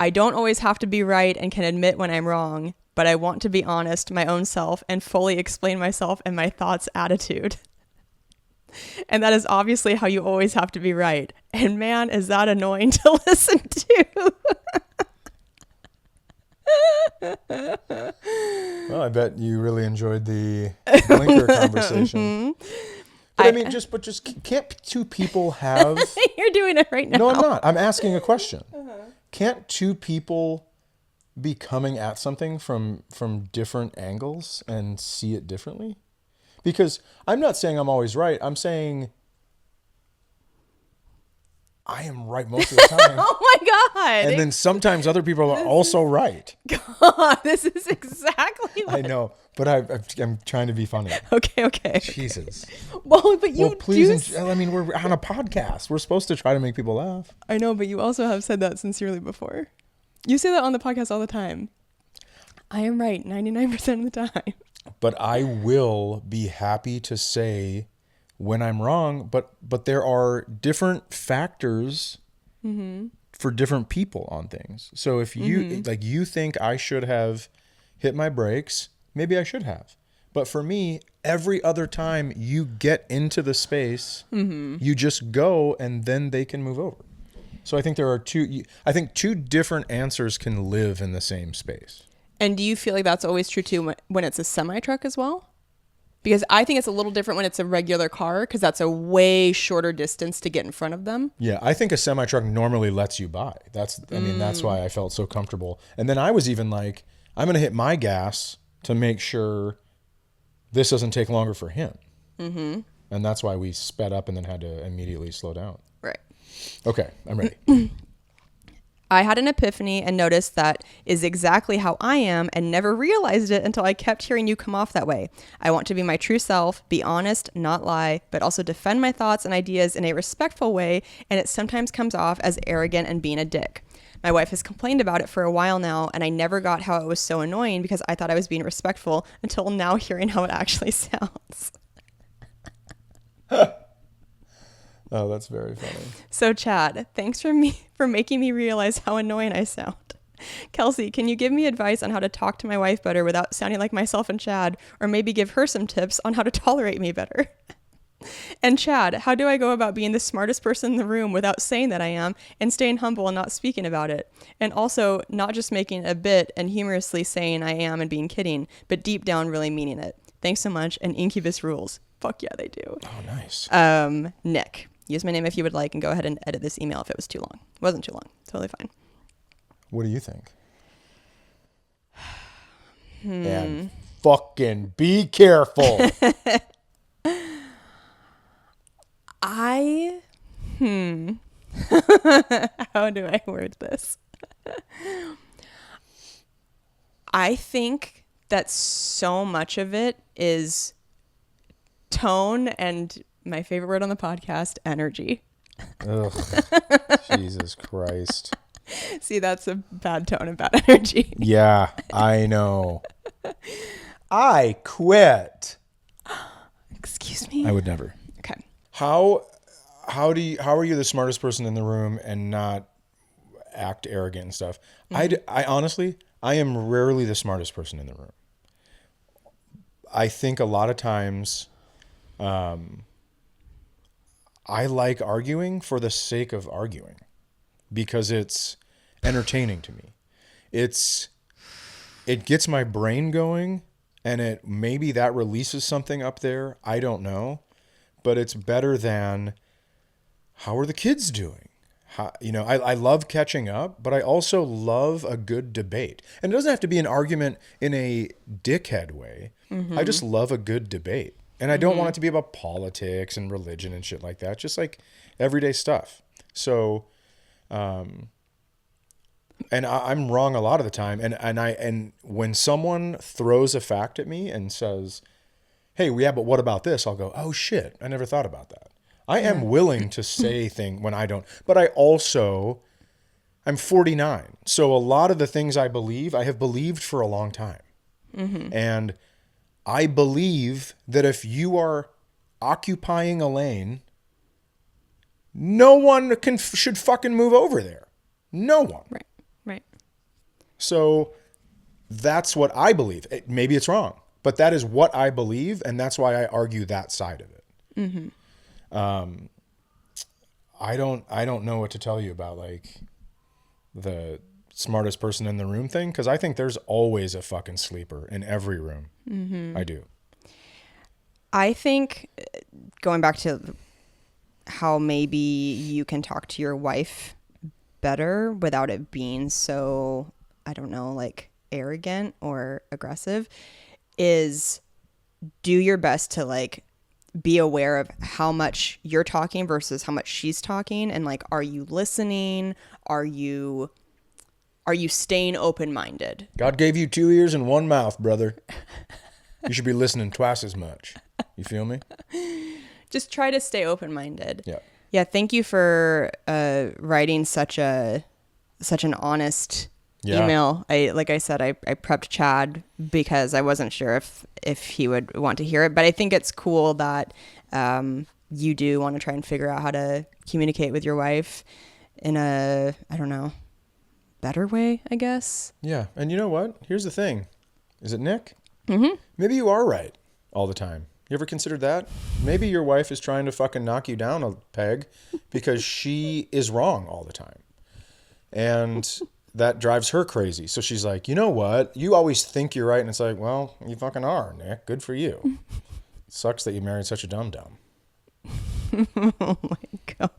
don't always have to be right and can admit when I'm wrong, but I want to be honest, my own self, and fully explain myself and my thoughts attitude. And that is obviously how you always have to be right. And man, is that annoying to listen to. Well, I bet you really enjoyed the blinker conversation. But I mean, just can't two people have... You're doing it right now. No, I'm not. I'm asking a question. Can't two people be coming at something from different angles and see it differently? Because I'm not saying I'm always right. I'm saying I am right most of the time. Oh my God. And then sometimes other people are also right. God, this is exactly what... I know, but I'm trying to be funny. Okay. Jesus. Well, but you please. I mean, we're on a podcast. We're supposed to try to make people laugh. I know, but you also have said that sincerely before. You say that on the podcast all the time. I am right 99% of the time. But I will be happy to say when I'm wrong, but there are different factors for different people on things. So if you you think I should have hit my brakes, maybe I should have. But for me, every other time you get into the space, you just go and then they can move over. So I think there are two different answers can live in the same space. And do you feel like that's always true too when it's a semi-truck as well? Because I think it's a little different when it's a regular car because that's a way shorter distance to get in front of them. Yeah, I think a semi-truck normally lets you by. That's why I felt so comfortable. And then I was even like, I'm going to hit my gas to make sure this doesn't take longer for him. Mm-hmm. And that's why we sped up and then had to immediately slow down. Right. Okay, I'm ready. I had an epiphany and noticed that is exactly how I am and never realized it until I kept hearing you come off that way. I want to be my true self, be honest, not lie, but also defend my thoughts and ideas in a respectful way, and it sometimes comes off as arrogant and being a dick. My wife has complained about it for a while now, and I never got how it was so annoying because I thought I was being respectful until now hearing how it actually sounds. Oh, that's very funny. So, Chad, thanks for making me realize how annoying I sound. Kelsey, can you give me advice on how to talk to my wife better without sounding like myself and Chad, or maybe give her some tips on how to tolerate me better? And Chad, how do I go about being the smartest person in the room without saying that I am and staying humble and not speaking about it? And also not just making a bit and humorously saying I am and being kidding, but deep down really meaning it. Thanks so much. And Incubus rules. Fuck yeah, they do. Oh, nice. Nick, use my name if you would like, and go ahead and edit this email if it was too long. It wasn't too long. Totally fine. What do you think? And fucking be careful. How do I word this? I think that so much of it is tone and my favorite word on the podcast, energy. Ugh, Jesus Christ. See, that's a bad tone and bad energy. Yeah, I know. I quit. Excuse me? I would never. Okay. How are you the smartest person in the room and not act arrogant and stuff? I honestly, I am rarely the smartest person in the room. I think a lot of times I like arguing for the sake of arguing because it's entertaining to me. It gets my brain going, and maybe that releases something up there. I don't know, but it's better than how are the kids doing? I love catching up, but I also love a good debate. And it doesn't have to be an argument in a dickhead way. Mm-hmm. I just love a good debate. And I don't want it to be about politics and religion and shit like that. Just like everyday stuff. So, and I'm wrong a lot of the time. And when someone throws a fact at me and says, hey, yeah, but what about this? I'll go, oh shit, I never thought about that. I am willing to say things when I don't, but I'm 49. So a lot of the things I have believed for a long time. Mm-hmm. And I believe that if you are occupying a lane, no one should fucking move over there. No one. Right. So that's what I believe. Maybe it's wrong, but that is what I believe. And that's why I argue that side of it. Mm-hmm. I don't know what to tell you about like the smartest person in the room thing, because I think there's always a fucking sleeper in every room. Mm-hmm. I do. I think going back to how maybe you can talk to your wife better without it being so, I don't know, like arrogant or aggressive, is do your best to like be aware of how much you're talking versus how much she's talking, and like, are you listening? Are you staying open-minded? God gave you 2 ears and 1 mouth, brother. You should be listening twice as much. You feel me? Just try to stay open-minded. Yeah. Yeah. Thank you for writing such an honest email. Like I said, I prepped Chad because I wasn't sure if he would want to hear it, but I think it's cool that you do want to try and figure out how to communicate with your wife in a, I don't know, better way, I guess. Yeah. And you know what? Here's the thing. Is it Nick? Mm-hmm. Maybe you are right all the time. You ever considered that? Maybe your wife is trying to fucking knock you down a peg because she is wrong all the time. And that drives her crazy. So she's like, you know what? You always think you're right. And it's like, well, you fucking are, Nick. Good for you. Sucks that you married such a dum-dum. Oh my God.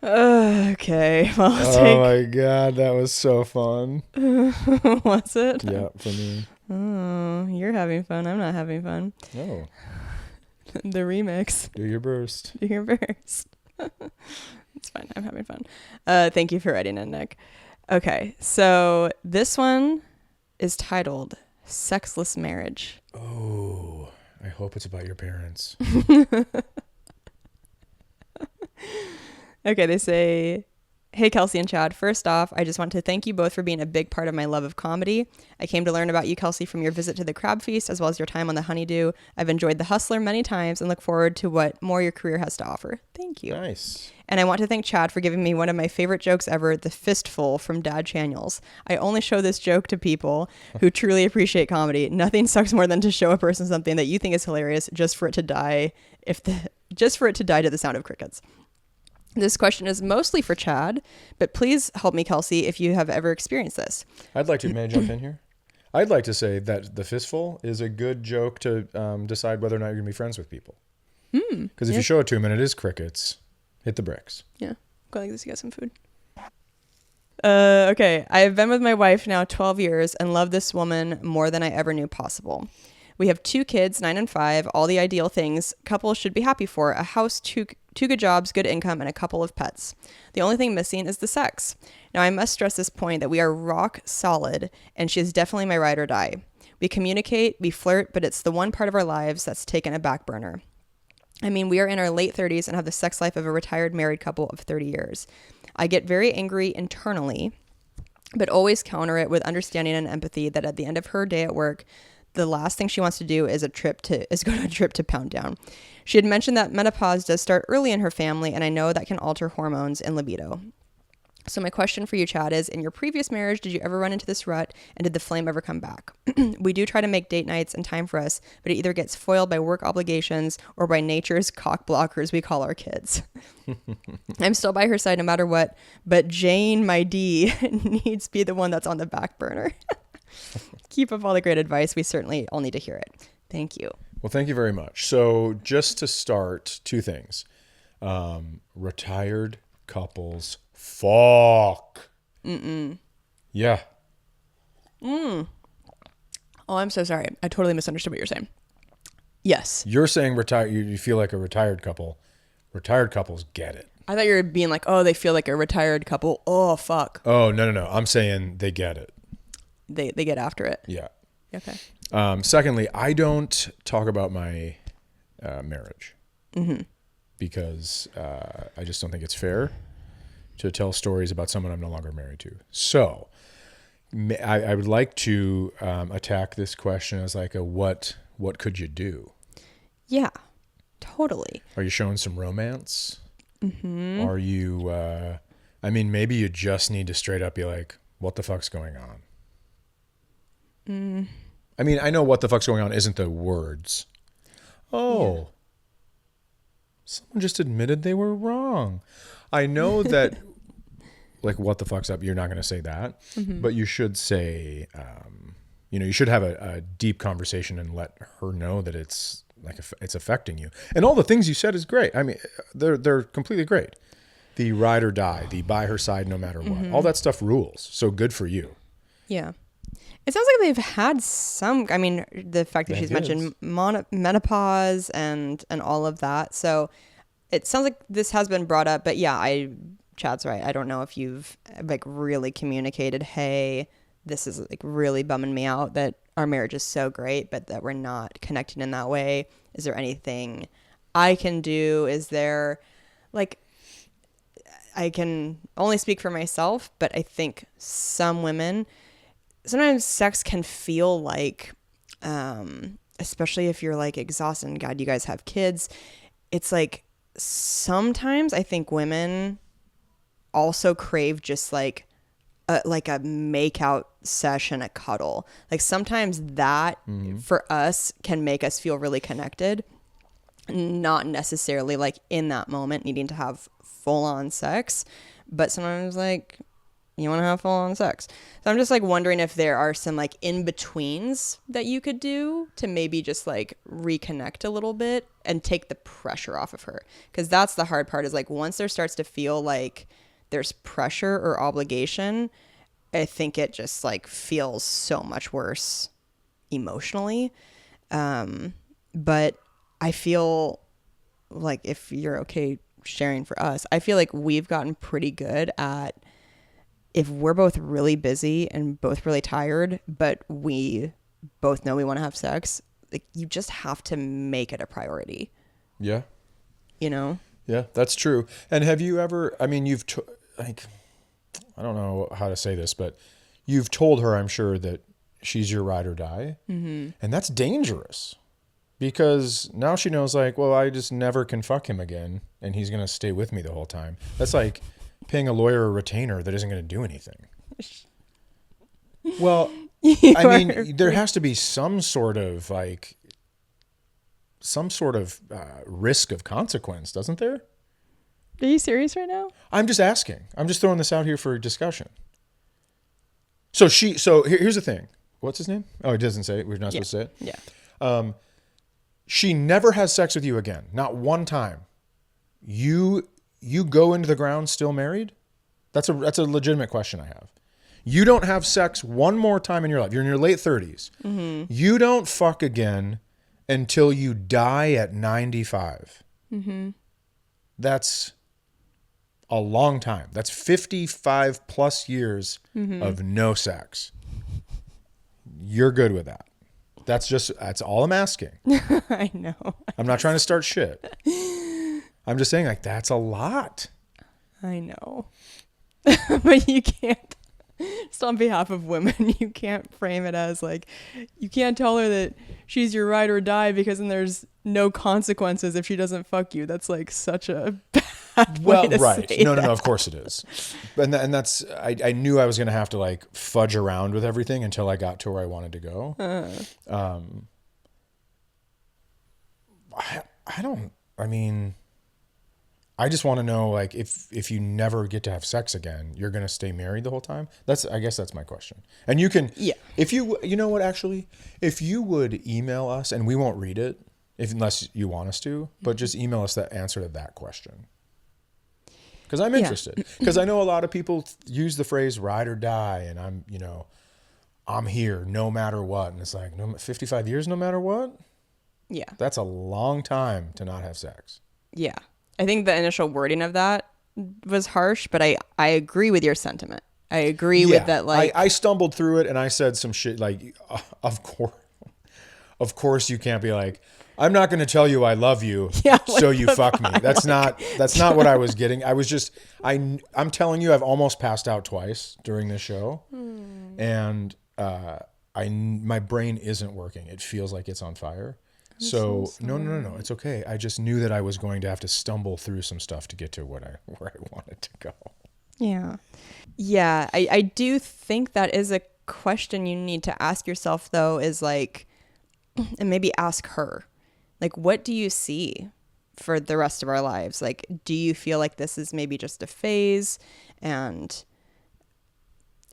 Okay. Well, oh my God. That was so fun. Was it? Yeah, for me. Oh, you're having fun. I'm not having fun. Oh. The remix. Do your burst. Do your burst. It's fine. I'm having fun. Thank you for writing in, Nick. Okay. So this one is titled Sexless Marriage. Oh, I hope it's about your parents. Okay. They say, hey, Kelsey and Chad. First off, I just want to thank you both for being a big part of my love of comedy. I came to learn about you, Kelsey, from your visit to the Crab Feast, as well as your time on the Honeydew. I've enjoyed The Hustler many times and look forward to what more your career has to offer. Thank you. Nice. And I want to thank Chad for giving me one of my favorite jokes ever, the fistful from Dad Chaniels. I only show this joke to people who truly appreciate comedy. Nothing sucks more than to show a person something that you think is hilarious just for it to die to the sound of crickets. This question is mostly for Chad, but please help me, Kelsey, if you have ever experienced this. I'd like to. May I jump in here? I'd like to say that the fistful is a good joke to decide whether or not you're going to be friends with people. Because if you show it to them and it is crickets, hit the bricks. Yeah. Go like this. You got some food. Okay. I have been with my wife now 12 years and love this woman more than I ever knew possible. We have 2 kids, 9 and 5, all the ideal things couples should be happy for: a house, two good jobs, good income, and a couple of pets. The only thing missing is the sex. Now, I must stress this point that we are rock solid, and she is definitely my ride or die. We communicate, we flirt, but it's the one part of our lives that's taken a back burner. I mean, we are in our late 30s and have the sex life of a retired married couple of 30 years. I get very angry internally, but always counter it with understanding and empathy that at the end of her day at work, the last thing she wants to do is go on a trip to Pound Down. She had mentioned that menopause does start early in her family, and I know that can alter hormones and libido. So my question for you, Chad, is in your previous marriage, did you ever run into this rut, and did the flame ever come back? We do try to make date nights and time for us, but it either gets foiled by work obligations or by nature's cock blockers we call our kids. I'm still by her side no matter what, but Jane, my D, needs to be the one that's on the back burner. Keep up all the great advice. We certainly all need to hear it. Thank you. Well, thank you very much. So just to start, 2 things. Retired couples, fuck. Yeah. Oh, I'm so sorry. I totally misunderstood what you're saying. Yes. You're saying you feel like a retired couple. Retired couples get it. I thought you were being like, oh, they feel like a retired couple. Oh, fuck. Oh, no. I'm saying they get it. They get after it. Yeah. Okay. Secondly, I don't talk about my marriage because I just don't think it's fair to tell stories about someone I'm no longer married to. So I would like to attack this question as like what could you do? Yeah, totally. Are you showing some romance? Are you, maybe you just need to straight up be like, what the fuck's going on? I know what the fuck's going on isn't the words. Oh, yeah. Someone just admitted they were wrong. I know that, like, what the fuck's up? You're not going to say that, but you should say, you should have a deep conversation and let her know that it's like it's affecting you. And all the things you said is great. I mean, they're completely great. The ride or die, the by her side no matter what, all that stuff rules. So good for you. Yeah. It sounds like they've had some, the fact that she's mentioned menopause and all of that. So it sounds like this has been brought up, but yeah, Chad's right. I don't know if you've like really communicated, hey, this is like really bumming me out that our marriage is so great, but that we're not connected in that way. Is there anything I can do? Is there like, I can only speak for myself, but I think some women, sometimes sex can feel like, especially if you're like exhausted and God, you guys have kids. It's like sometimes I think women also crave just like a make out session, a cuddle. Like sometimes that for us can make us feel really connected, not necessarily like in that moment needing to have full on sex, but sometimes like you want to have full on sex. So I'm just like wondering if there are some like in betweens that you could do to maybe just like reconnect a little bit and take the pressure off of her. Cause that's the hard part is like once there starts to feel like there's pressure or obligation, I think it just like feels so much worse emotionally. But I feel like if you're okay sharing for us, I feel like we've gotten pretty good at if we're both really busy and both really tired, but we both know we want to have sex, like you just have to make it a priority. Yeah. You know? Yeah, that's true. And have you ever, I don't know how to say this, but you've told her, I'm sure, that she's your ride or die. Mm-hmm. And that's dangerous because now she knows like, well, I just never can fuck him again. And he's going to stay with me the whole time. That's like paying a lawyer a retainer that isn't going to do anything. Well, there has to be some sort of risk of consequence, doesn't there? Are you serious right now? I'm just asking. I'm just throwing this out here for discussion. So here's the thing. what's his name? Oh, it doesn't say it. We're not supposed to say it. Yeah. She never has sex with you again. Not one time. You go into the ground still married? That's a legitimate question I have. You don't have sex one more time in your life. You're in your late 30s. Mm-hmm. You don't fuck again until you die at 95. Mm-hmm. That's a long time. That's 55 plus years of no sex. You're good with that. That's all I'm asking. I know. I'm not trying to start shit. I'm just saying, like, that's a lot. I know. But you can't, just on behalf of women, you can't frame it as like, you can't tell her that she's your ride or die because then there's no consequences if she doesn't fuck you. That's like such a bad way to right. say No, that. of course it is. And that's, I knew I was going to have to like fudge around with everything until I got to where I wanted to go. I just want to know, like, if you never get to have sex again, you're going to stay married the whole time? I guess that's my question. And you can, if you know what, actually, if you would email us, and we won't read it unless you want us to, but just email us that answer to that question. Because I'm interested. Because I know a lot of people use the phrase ride or die, and I'm here no matter what. And it's like, 55 years no matter what? Yeah. That's a long time to not have sex. Yeah. I think the initial wording of that was harsh, but I agree with your sentiment. I agree with that. Like, I stumbled through it and I said some shit like, of course you can't be like, I'm not going to tell you I love you, so you fuck me. That's not what I was getting. I was just, I'm telling you, I've almost passed out twice during this show, and my brain isn't working. It feels like it's on fire. So no, it's okay. I just knew that I was going to have to stumble through some stuff to get to where I wanted to go. Yeah. Yeah. I do think that is a question you need to ask yourself, though, is like, and maybe ask her, like, what do you see for the rest of our lives? Like, do you feel like this is maybe just a phase? And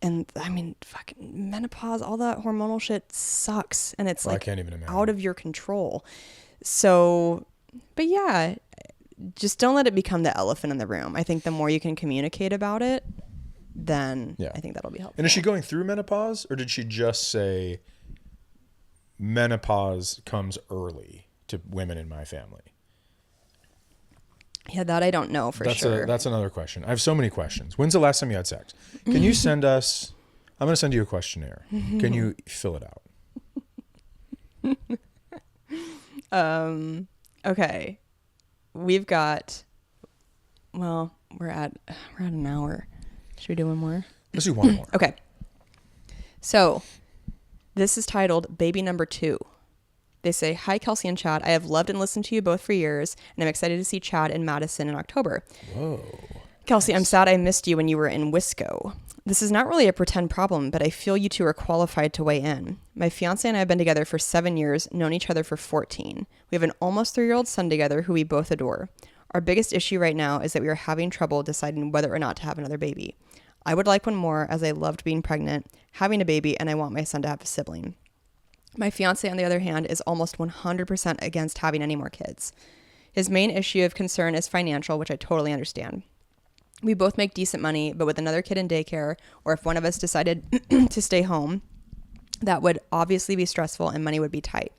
I mean, fucking menopause, all that hormonal shit sucks. And it's like I can't even imagine. Out of your control. So, but yeah, just don't let it become the elephant in the room. I think the more you can communicate about it, then I think that'll be helpful. And is she going through menopause, or did she just say menopause comes early to women in my family? Yeah, that I don't know for sure. That's another question. I have so many questions. When's the last time you had sex? Can you send us... I'm going to send you a questionnaire. Can you fill it out? Okay. We've got... Well, we're at an hour. Should we do one more? Let's do one more. Okay. So, this is titled Baby Number 2. They say, "Hi, Kelsey and Chad. I have loved and listened to you both for years, and I'm excited to see Chad in Madison in October. Whoa. Kelsey, I'm sad I missed you when you were in Wisco. This is not really a pretend problem, but I feel you two are qualified to weigh in. My fiance and I have been together for 7 years, known each other for 14. We have an almost 3-year-old son together who we both adore. Our biggest issue right now is that we are having trouble deciding whether or not to have another baby. I would like one more, as I loved being pregnant, having a baby, and I want my son to have a sibling. My fiance, on the other hand, is almost 100% against having any more kids. His main issue of concern is financial, which I totally understand. We both make decent money, but with another kid in daycare, or if one of us decided to stay home, that would obviously be stressful and money would be tight.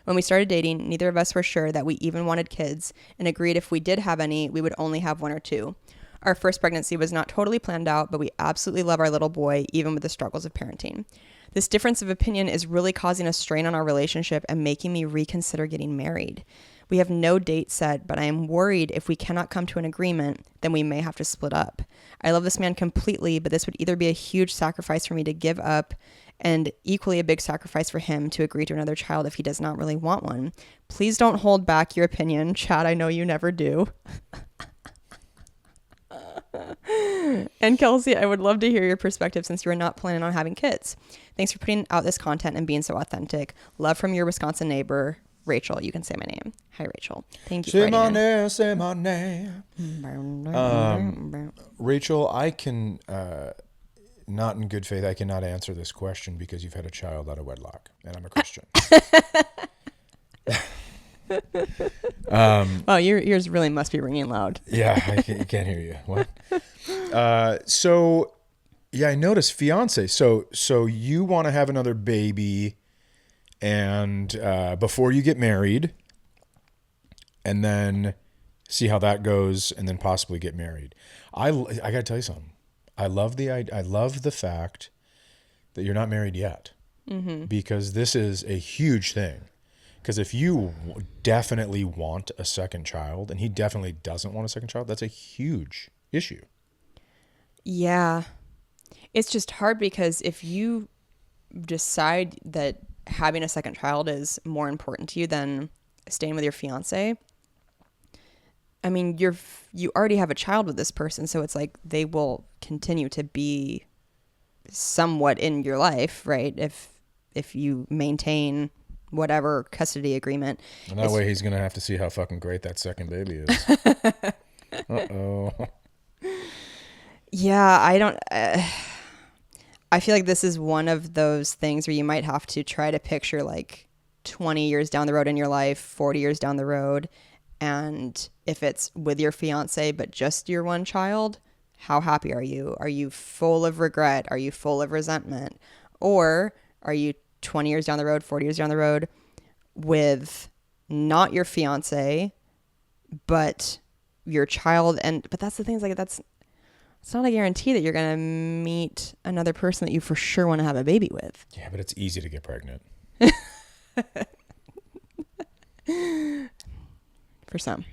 When we started dating, neither of us were sure that we even wanted kids and agreed if we did have any, we would only have 1 or 2. Our first pregnancy was not totally planned out, but we absolutely love our little boy, even with the struggles of parenting. This difference of opinion is really causing a strain on our relationship and making me reconsider getting married. We have no date set, but I am worried if we cannot come to an agreement, then we may have to split up. I love this man completely, but this would either be a huge sacrifice for me to give up and equally a big sacrifice for him to agree to another child if he does not really want one. Please don't hold back your opinion. Chad, I know you never do. And Kelsey, I would love to hear your perspective since you are not planning on having kids. Thanks for putting out this content and being so authentic. Love from your Wisconsin neighbor, Rachel. You can say my name. Hi, Rachel. Thank you for writing in. Say my name. Rachel, I can not in good faith, I cannot answer this question because you've had a child out of wedlock, and I'm a Christian. Oh, yours really must be ringing loud. Yeah, can't hear you. What? So, yeah, I noticed fiance. So you want to have another baby, and before you get married, and then see how that goes, and then possibly get married. I gotta tell you something. I love the fact that you're not married yet, because this is a huge thing. Because if you definitely want a second child, and he definitely doesn't want a second child, that's a huge issue. Yeah. It's just hard because if you decide that having a second child is more important to you than staying with your fiance, I mean, you already have a child with this person, so it's like they will continue to be somewhat in your life, right? If you maintain whatever custody agreement. And that way he's going to have to see how fucking great that second baby is. Uh-oh. Yeah, I feel like this is one of those things where you might have to try to picture like 20 years down the road in your life, 40 years down the road. And if it's with your fiance, but just your one child, how happy are you? Are you full of regret? Are you full of resentment? Or are you 20 years down the road, 40 years down the road with not your fiance, but your child? But that's the thing, is like, it's not a guarantee that you're going to meet another person that you for sure want to have a baby with. Yeah, but it's easy to get pregnant. For some.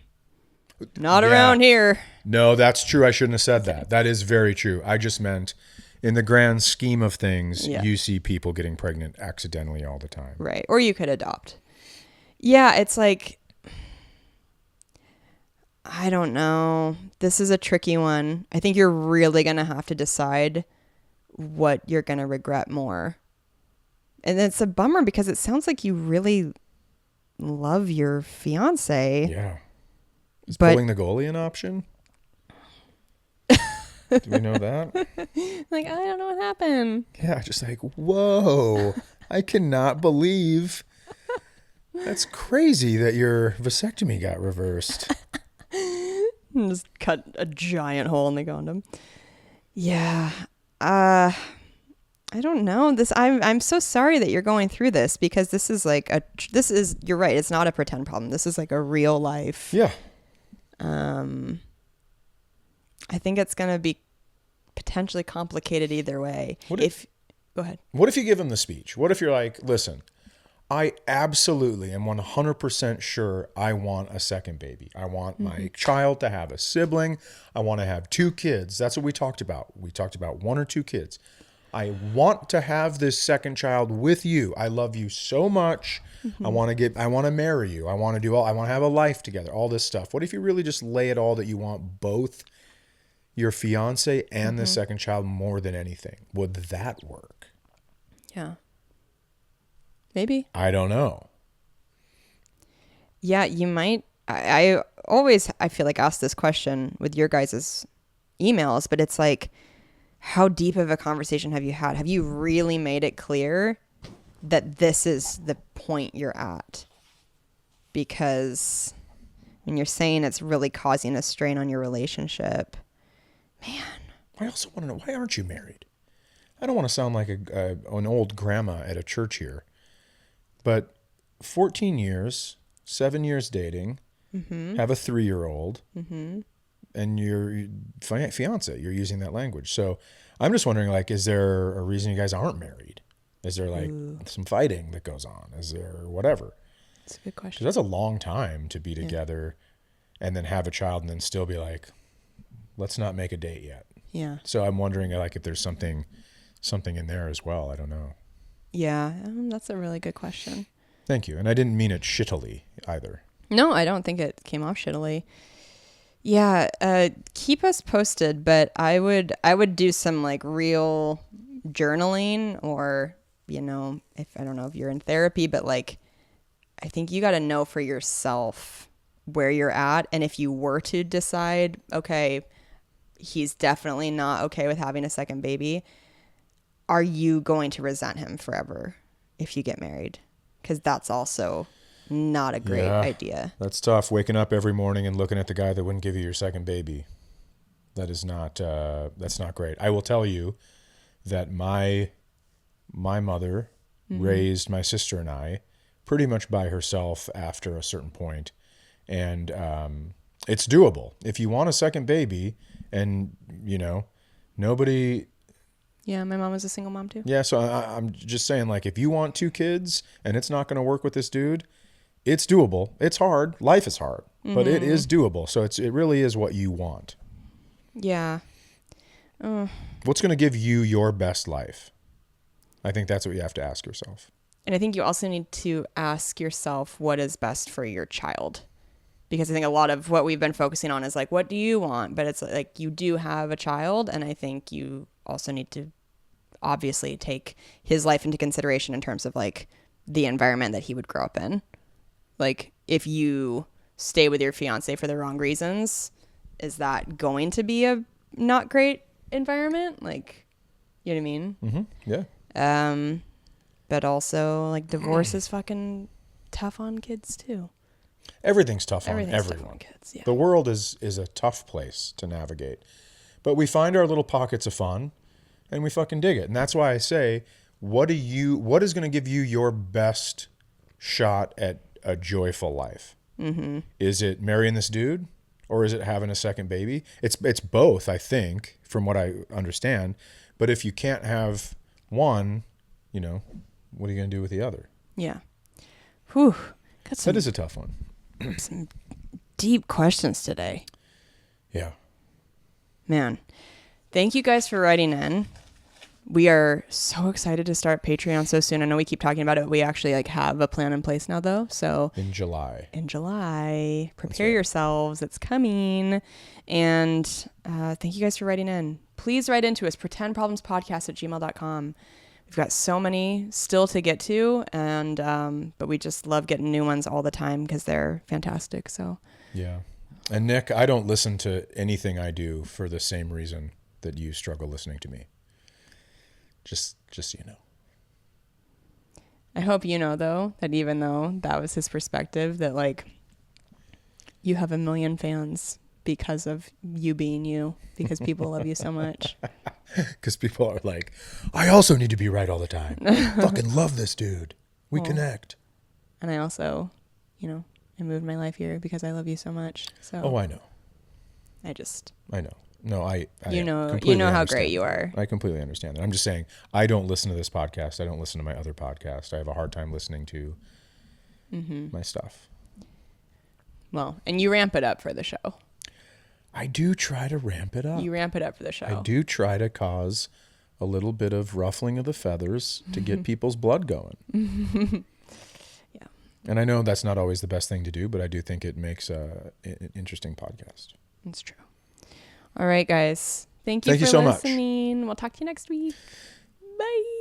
Not around here. No, that's true. I shouldn't have said that. That is very true. I just meant in the grand scheme of things, you see people getting pregnant accidentally all the time. Right. Or you could adopt. Yeah, it's like, I don't know. This is a tricky one. I think you're really going to have to decide what you're going to regret more. And it's a bummer because it sounds like you really love your fiance. Yeah. Is pulling the goalie an option? Do we know that? Like, I don't know what happened. Yeah, just like, whoa, I cannot believe. That's crazy that your vasectomy got reversed. Just cut a giant hole in the condom. Yeah. I don't know. I'm so sorry that you're going through this, because this is like you're right. It's not a pretend problem. This is like a real life. Yeah. I think it's going to be potentially complicated either way. Go ahead. What if you give him the speech? What if you're like, listen, I absolutely am 100% sure I want a second baby. I want my child to have a sibling. I want to have 2 kids. That's what we talked about. We talked about 1 or 2 kids. I want to have this second child with you. I love you so much. I want to marry you. I want to have a life together, all this stuff. What if you really just lay it all that you want both your fiance and the second child more than anything? Would that work? Yeah. Maybe. I don't know. Yeah, you might. I always, I feel like, ask this question with your guys' emails, but it's like, how deep of a conversation have you had? Have you really made it clear that this is the point you're at? Because when you're saying it's really causing a strain on your relationship, man. I also want to know, why aren't you married? I don't want to sound like an old grandma at a church here, but 14 years, 7 years dating, have a 3-year-old, and your fiance, you're using that language. So I'm just wondering, like, is there a reason you guys aren't married? Is there like some fighting that goes on? Is there whatever? That's a good question. Because that's a long time to be together and then have a child and then still be like, let's not make a date yet. Yeah. So I'm wondering, like, if there's something in there as well. I don't know. Yeah, that's a really good question. Thank you. And I didn't mean it shittily either. No, I don't think it came off shittily. Yeah, keep us posted, but I would do some like real journaling, or, you know, if I don't know if you're in therapy, but like, I think you got to know for yourself where you're at. And if you were to decide, okay, he's definitely not okay with having a second baby, are you going to resent him forever if you get married? Because that's also not a great idea. That's tough. Waking up every morning and looking at the guy that wouldn't give you your second baby. That is not, that's not great. I will tell you that my mother raised my sister and I pretty much by herself after a certain point. And it's doable. If you want a second baby and, nobody... Yeah, my mom was a single mom too. Yeah, so I'm just saying, like, if you want 2 kids and it's not going to work with this dude, it's doable. It's hard. Life is hard, but it is doable. So it really is what you want. Yeah. What's going to give you your best life? I think that's what you have to ask yourself. And I think you also need to ask yourself what is best for your child. Because I think a lot of what we've been focusing on is like, what do you want? But it's like you do have a child, and I think you also need to obviously take his life into consideration in terms of like the environment that he would grow up in. Like, if you stay with your fiance for the wrong reasons, is that going to be a not great environment? Like, you know what I mean? Mm-hmm. Yeah. But also, like, divorce is fucking tough on kids too. Everything's tough on everyone. Tough on kids, yeah. The world is a tough place to navigate. But we find our little pockets of fun and we fucking dig it. And that's why I say, what is going to give you your best shot at a joyful life? Mm-hmm. Is it marrying this dude, or is it having a second baby? It's both, I think, from what I understand. But if you can't have one, what are you going to do with the other? Yeah. Whew. That is a tough one. Some deep questions today. Yeah. Man, thank you guys for writing in. We are so excited to start Patreon so soon. I know we keep talking about it. We actually have a plan in place now, though. So in July, prepare yourselves. It's coming. And thank you guys for writing in. Please write into us, pretendproblemspodcast@gmail.com. We've got so many still to get to, and but we just love getting new ones all the time because they're fantastic. So yeah. And Nick, I don't listen to anything I do for the same reason that you struggle listening to me. Just so you know. I hope you know, though, that even though that was his perspective, that you have 1 million fans because of you being you, because people love you so much. Because people are like, I also need to be right all the time. Fucking love this dude. We connect. And I also, I moved my life here because I love you so much. So. Oh, I know. I know. No, I you know how understand. great you are. I completely understand that. I'm just saying, I don't listen to this podcast. I don't listen to my other podcast. I have a hard time listening to my stuff. Well, and you ramp it up for the show. I do try to ramp it up. You ramp it up for the show. I do try to cause a little bit of ruffling of the feathers to get people's blood going. Yeah. And I know that's not always the best thing to do, but I do think it makes an interesting podcast. It's true. All right, guys. Thank you for so listening. We'll talk to you next week. Bye.